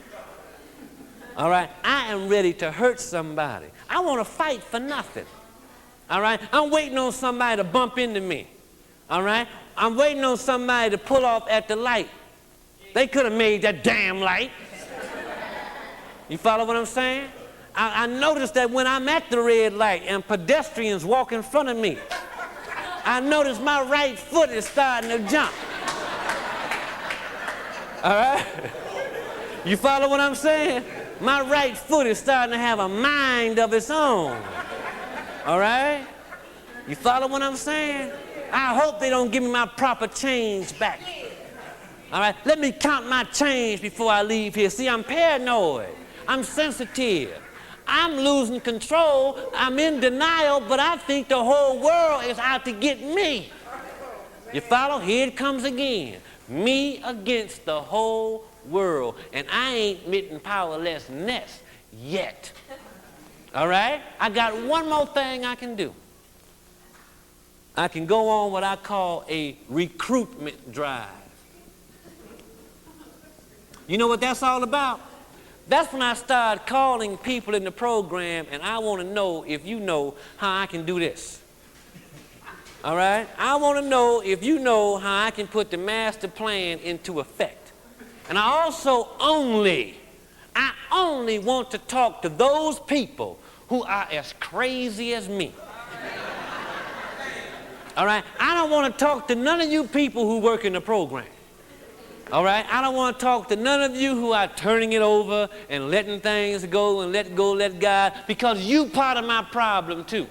All right? I am ready to hurt somebody. I want to fight for nothing. All right? I'm waiting on somebody to bump into me. All right? I'm waiting on somebody to pull off at the light. They could have made that damn light. You follow what I'm saying? I noticed that when I'm at the red light and pedestrians walk in front of me, I notice my right foot is starting to jump. All right? You follow what I'm saying? My right foot is starting to have a mind of its own. All right? You follow what I'm saying? I hope they don't give me my proper change back. All right? Let me count my change before I leave here. See, I'm paranoid. I'm sensitive. I'm losing control. I'm in denial, but I think the whole world is out to get me. You follow? Here it comes again. Me against the whole world. And I ain't admitting powerlessness yet. All right? I got one more thing I can do. I can go on what I call a recruitment drive. You know what that's all about? That's when I started calling people in the program, and I want to know if you know how I can do this. All right? I want to know if you know how I can put the master plan into effect. And I only want to talk to those people who are as crazy as me. All right? I don't want to talk to none of you people who work in the program. All right? I don't want to talk to none of you who are turning it over and letting things go and let go, let God, because you part of my problem too.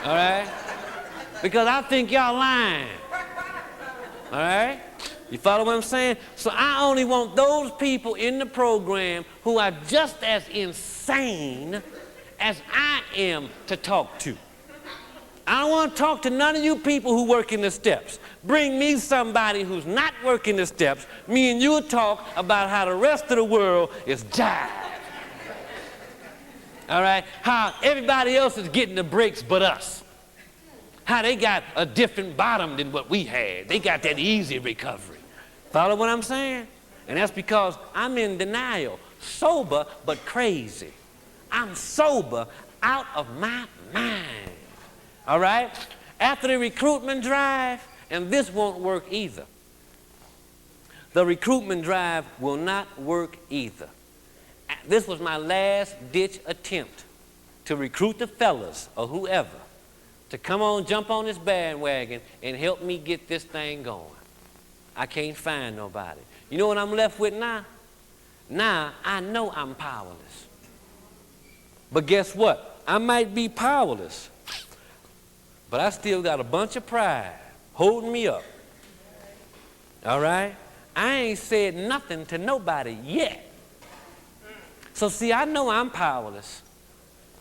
All right? Because I think y'all lying. All right? You follow what I'm saying? So I only want those people in the program who are just as insane as I am to talk to. I don't want to talk to none of you people who work in the steps. Bring me somebody who's not working the steps. Me and you will talk about how the rest of the world is jive. All right? How everybody else is getting the breaks but us. How they got a different bottom than what we had. They got that easy recovery. Follow what I'm saying? And that's because I'm in denial. Sober but crazy. I'm sober out of my mind. All right? After the recruitment drive, and this won't work either. The recruitment drive will not work either. This was my last ditch attempt to recruit the fellas or whoever to come on, jump on this bandwagon and help me get this thing going. I can't find nobody. You know what I'm left with now? Now I know I'm powerless. But guess what? I might be powerless, but I still got a bunch of pride holding me up. All right? I ain't said nothing to nobody yet. So see, I know I'm powerless.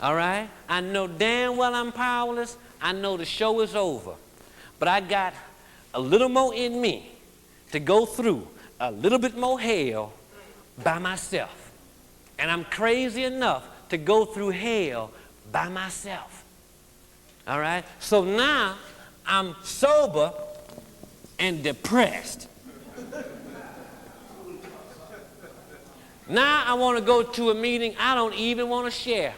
All right? I know damn well I'm powerless. I know the show is over. But I got a little more in me to go through a little bit more hell by myself. And I'm crazy enough to go through hell by myself. All right? So now I'm sober and depressed. Now I want to go to a meeting I don't even want to share.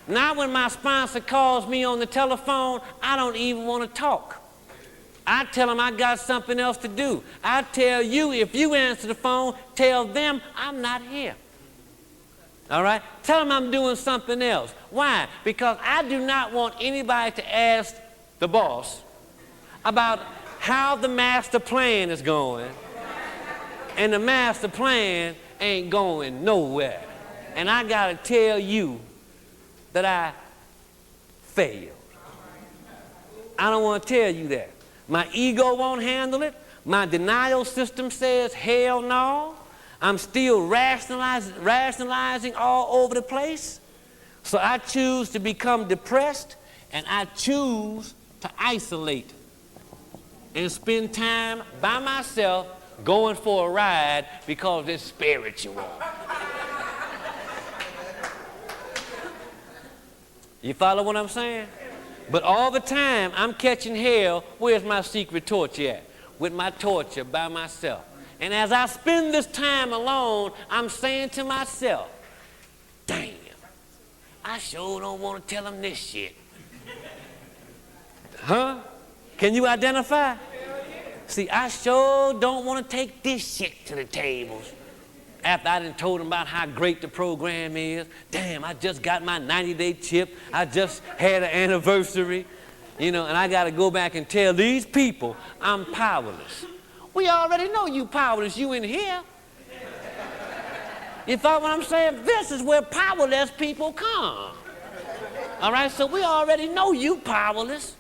Now when my sponsor calls me on the telephone, I don't even want to talk. I tell them I got something else to do. I tell you, if you answer the phone, tell them I'm not here. All right? Tell them I'm doing something else. Why? Because I do not want anybody to ask the boss about how the master plan is going, and the master plan ain't going nowhere. And I got to tell you that I failed. I don't want to tell you that. My ego won't handle it. My denial system says, hell no. I'm still rationalizing all over the place. So I choose to become depressed, and I choose to isolate and spend time by myself going for a ride because it's spiritual. You follow what I'm saying? But all the time I'm catching hell. Where's my secret torch at? With my torture by myself. And as I spend this time alone, I'm saying to myself, damn, I sure don't want to tell them this shit. Huh? Can you identify? See, I sure don't want to take this shit to the tables. After I done told them about how great the program is. Damn, I just got my 90-day chip. I just had an anniversary. You know, and I got to go back and tell these people I'm powerless. We already know you powerless. You in here. You follow what I'm saying? This is where powerless people come. All right? So we already know you powerless.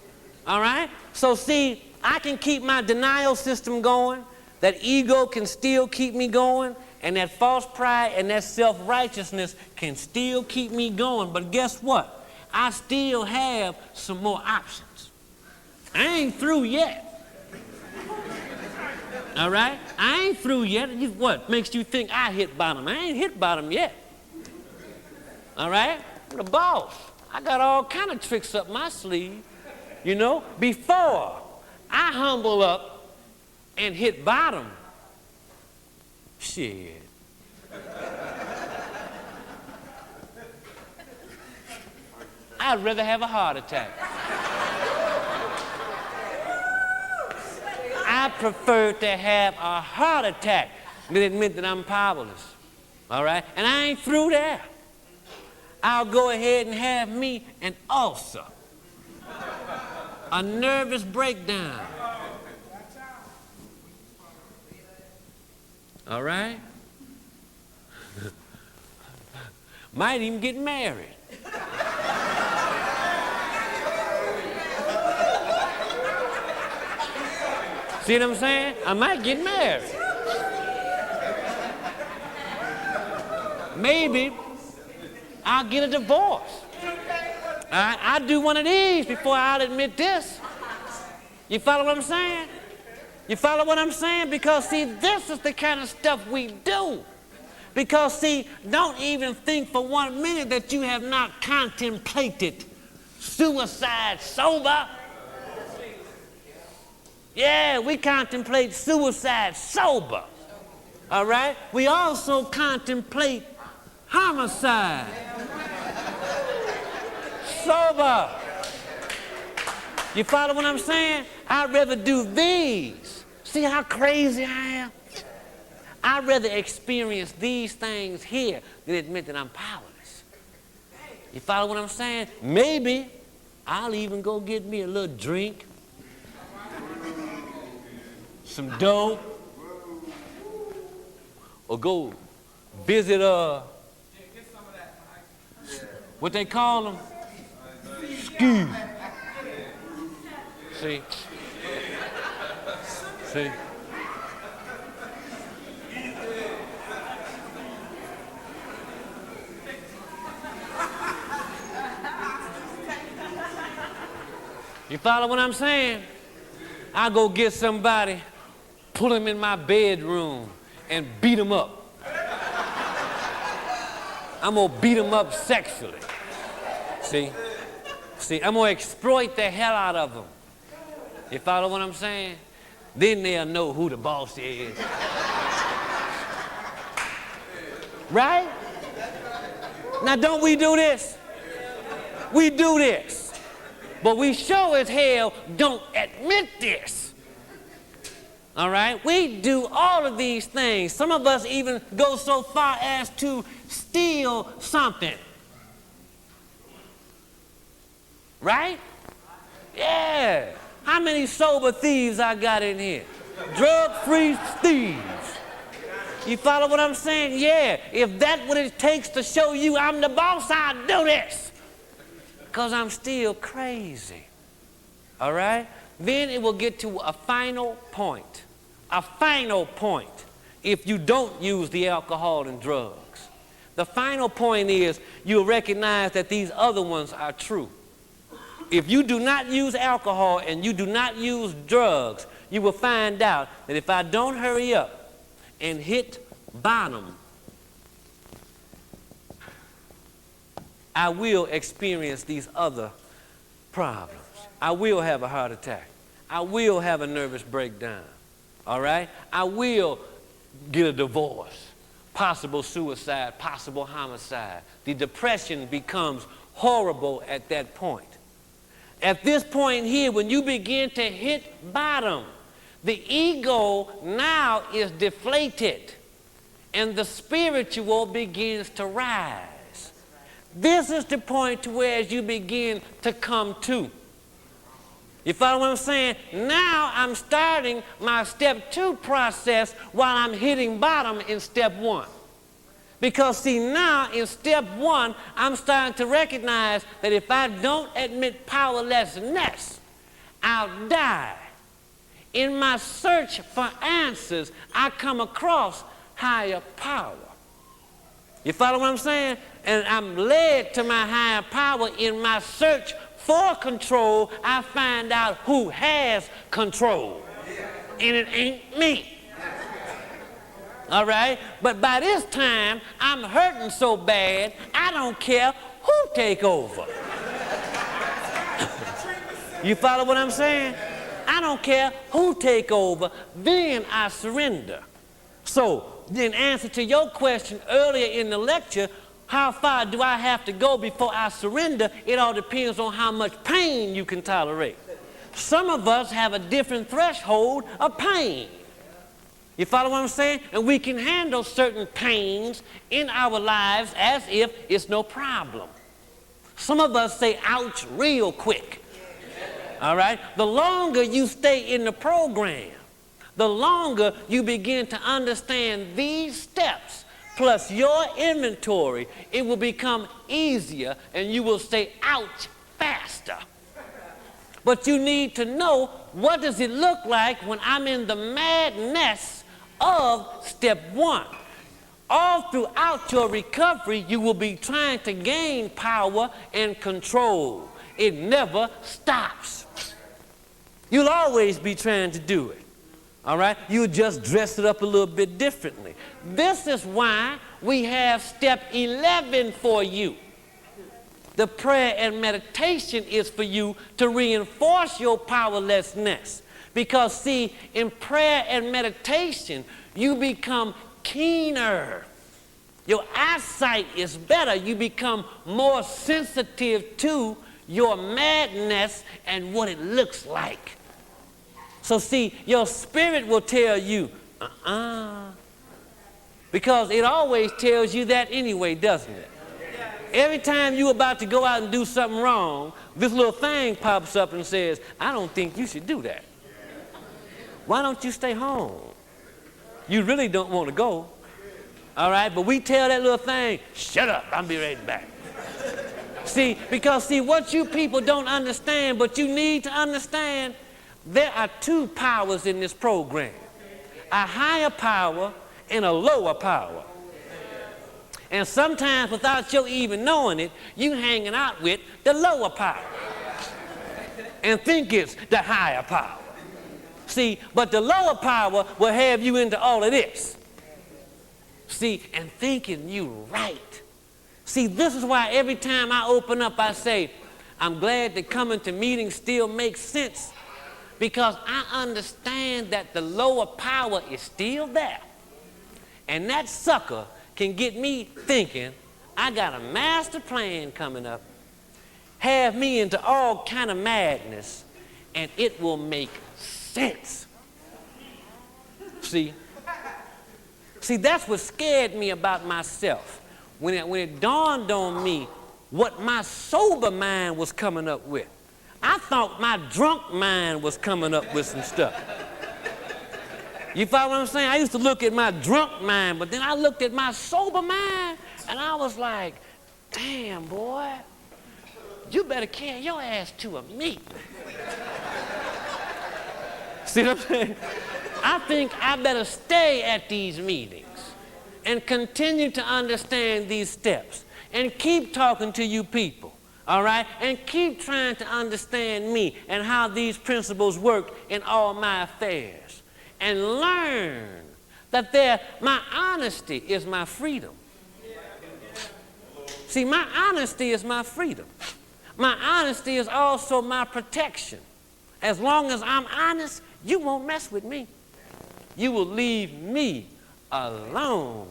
All right? So see, I can keep my denial system going. That ego can still keep me going. And that false pride and that self-righteousness can still keep me going. But guess what? I still have some more options. I ain't through yet. All right? I ain't through yet. What makes you think I hit bottom? I ain't hit bottom yet. All right? I'm the boss. I got all kind of tricks up my sleeve. You know, before I humble up and hit bottom, shit. I'd rather have a heart attack. I prefer to have a heart attack than admit that I'm powerless. All right? And I ain't through there. I'll go ahead and have me an ulcer, a nervous breakdown. All right? Might even get married. See what I'm saying? I might get married. Maybe I'll get a divorce. I'll do one of these before I'll admit this. You follow what I'm saying? You follow what I'm saying? Because, see, this is the kind of stuff we do. Because, see, don't even think for 1 minute that you have not contemplated suicide sober. Yeah, we contemplate suicide sober. All right? We also contemplate homicide sober. You follow what I'm saying? I'd rather do these. See how crazy I am? I'd rather experience these things here than admit that I'm powerless. You follow what I'm saying? Maybe I'll even go get me a little drink, some dope, or go visit, Yeah, get some of that, Mike. what they call them? Skis. See? See? You follow what I'm saying? I go get somebody, pull him in my bedroom, and beat him up. I'm gonna beat him up sexually. See? See, I'm gonna exploit the hell out of them. You follow what I'm saying? Then they'll know who the boss is. Right? Now don't we do this? We do this. But we sure as hell don't admit this. All right? We do all of these things. Some of us even go so far as to steal something. Right? Yeah. How many sober thieves I got in here? Drug-free thieves. You follow what I'm saying? Yeah. If that's what it takes to show you I'm the boss, I'll do this. Because I'm still crazy. All right? Then it will get to a final point. A final point if you don't use the alcohol and drugs. The final point is you'll recognize that these other ones are true. If you do not use alcohol and you do not use drugs, you will find out that if I don't hurry up and hit bottom, I will experience these other problems. I will have a heart attack. I will have a nervous breakdown. All right? I will get a divorce, possible suicide, possible homicide. The depression becomes horrible at that point. At this point here, when you begin to hit bottom, the ego now is deflated and the spiritual begins to rise. This is the point to where you begin to come to. You follow what I'm saying? Now I'm starting my step 2 process while I'm hitting bottom in step 1. Because see, now in step 1, I'm starting to recognize that if I don't admit powerlessness, I'll die. In my search for answers, I come across higher power. You follow what I'm saying? And I'm led to my higher power. In my search for control, I find out who has control. And it ain't me. All right? But by this time, I'm hurting so bad, I don't care who take over. You follow what I'm saying? I don't care who take over, then I surrender. So, in answer to your question earlier in the lecture, how far do I have to go before I surrender? It all depends on how much pain you can tolerate. Some of us have a different threshold of pain. You follow what I'm saying? And we can handle certain pains in our lives as if it's no problem. Some of us say ouch real quick. All right? The longer you stay in the program, the longer you begin to understand these steps plus your inventory, it will become easier and you will say ouch faster. But you need to know, what does it look like when I'm in the madness of step 1? All throughout your recovery, you will be trying to gain power and control. It never stops. You'll always be trying to do it. All right? You just dress it up a little bit differently. This is why we have step 11 for you. The prayer and meditation is for you to reinforce your powerlessness. Because, see, in prayer and meditation, you become keener. Your eyesight is better. You become more sensitive to your madness and what it looks like. So see, your spirit will tell you, because it always tells you that anyway, doesn't it? Every time you're about to go out and do something wrong, this little thing pops up and says, I don't think you should do that. Why don't you stay home? You really don't want to go. All right, but we tell that little thing, shut up, I'll be right back. Because what you people don't understand, but you need to understand, there are two powers in this program. A higher power and a lower power. And sometimes without you even knowing it, you hanging out with the lower power and think it's the higher power. But the lower power will have you into all of this. And thinking you right. This is why every time I open up, I say, I'm glad that coming to meetings still makes sense, because I understand that the lower power is still there. And that sucker can get me thinking I got a master plan coming up, have me into all kind of madness, and it will make sense. That's what scared me about myself. When it dawned on me what my sober mind was coming up with. I thought my drunk mind was coming up with some stuff. You follow what I'm saying? I used to look at my drunk mind, but then I looked at my sober mind, and I was like, damn, boy, you better carry your ass to a meeting. See what I'm saying? I think I better stay at these meetings and continue to understand these steps and keep talking to you people, all right? And keep trying to understand me and how these principles work in all my affairs. And learn that my honesty is my freedom. My honesty is my freedom. My honesty is also my protection. As long as I'm honest, you won't mess with me. You will leave me alone.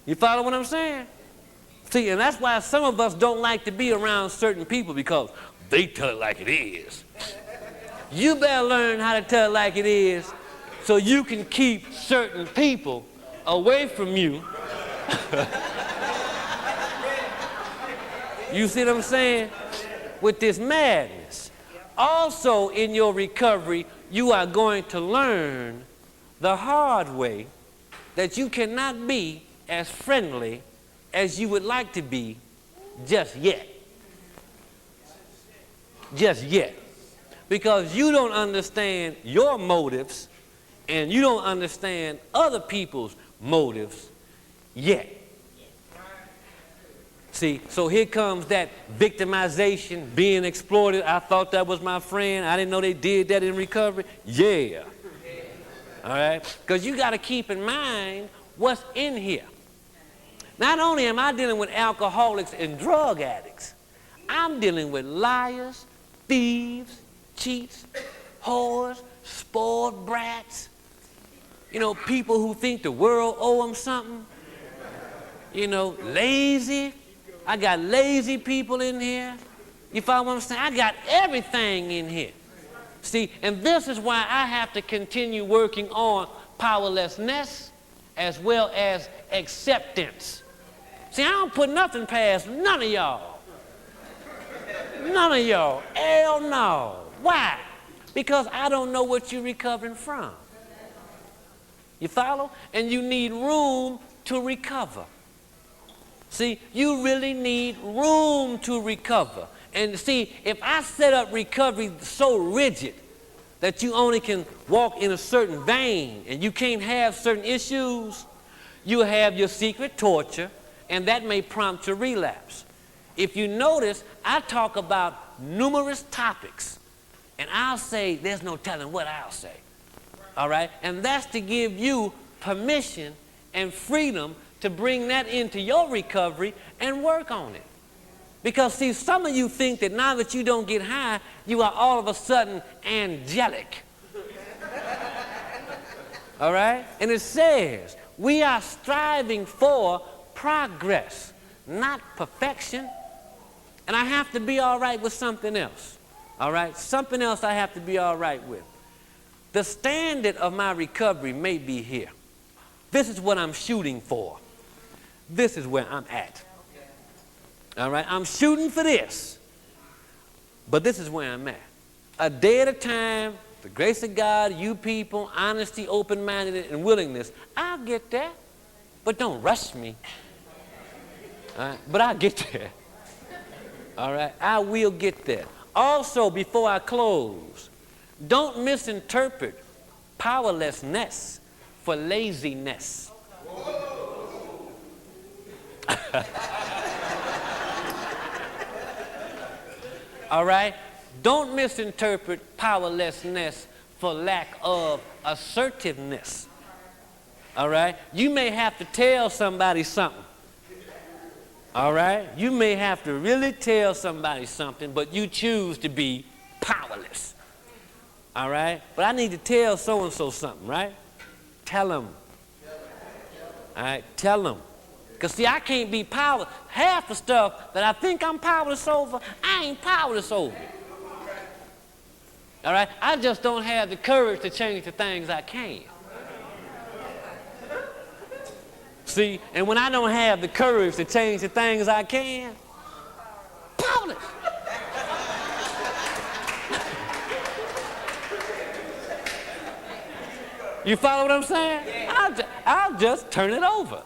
You follow what I'm saying? And that's why some of us don't like to be around certain people, because they tell it like it is. You better learn how to tell it like it is so you can keep certain people away from you. You see what I'm saying? With this madness. Also in your recovery, you are going to learn the hard way that you cannot be as friendly as you would like to be just yet. Just yet. Because you don't understand your motives and you don't understand other people's motives yet. So here comes that victimization, being exploited. I thought that was my friend. I didn't know they did that in recovery. Yeah. All right? Because you got to keep in mind what's in here. Not only am I dealing with alcoholics and drug addicts, I'm dealing with liars, thieves, cheats, whores, spoiled brats, people who think the world owe them something, lazy. I got lazy people in here. You follow what I'm saying? I got everything in here. And this is why I have to continue working on powerlessness as well as acceptance. I don't put nothing past none of y'all. None of y'all. Hell no. Why? Because I don't know what you're recovering from. You follow? And you need room to recover. You really need room to recover. And if I set up recovery so rigid that you only can walk in a certain vein and you can't have certain issues, you have your secret torture, and that may prompt your relapse. If you notice, I talk about numerous topics, and I'll say, there's no telling what I'll say. All right? And that's to give you permission and freedom to bring that into your recovery and work on it. Because some of you think that now that you don't get high, you are all of a sudden angelic. All right? And it says, we are striving for progress, not perfection. And I have to be all right with something else. All right? Something else I have to be all right with. The standard of my recovery may be here. This is what I'm shooting for. This is where I'm at. All right? I'm shooting for this. But this is where I'm at. A day at a time, the grace of God, you people, honesty, open-mindedness, and willingness. I'll get there. But don't rush me. All right? But I'll get there. All right? I will get there. Also, before I close, don't misinterpret powerlessness for laziness. All right? Don't misinterpret powerlessness for lack of assertiveness. All right? You may have to tell somebody something. All right? You may have to really tell somebody something, but you choose to be powerless. All right? But I need to tell so-and-so something, right? Tell them. All right? Tell them. Because, see, I can't be powerless. Half the stuff that I think I'm powerless over, I ain't powerless over. All right? I just don't have the courage to change the things I can. See, and when I don't have the courage to change the things I can, powerless. You follow what I'm saying? I'll just turn it over.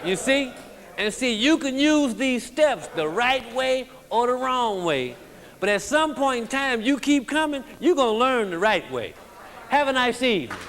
You see? And see, you can use these steps the right way or the wrong way. But at some point in time, you keep coming, you're going to learn the right way. Have a nice evening.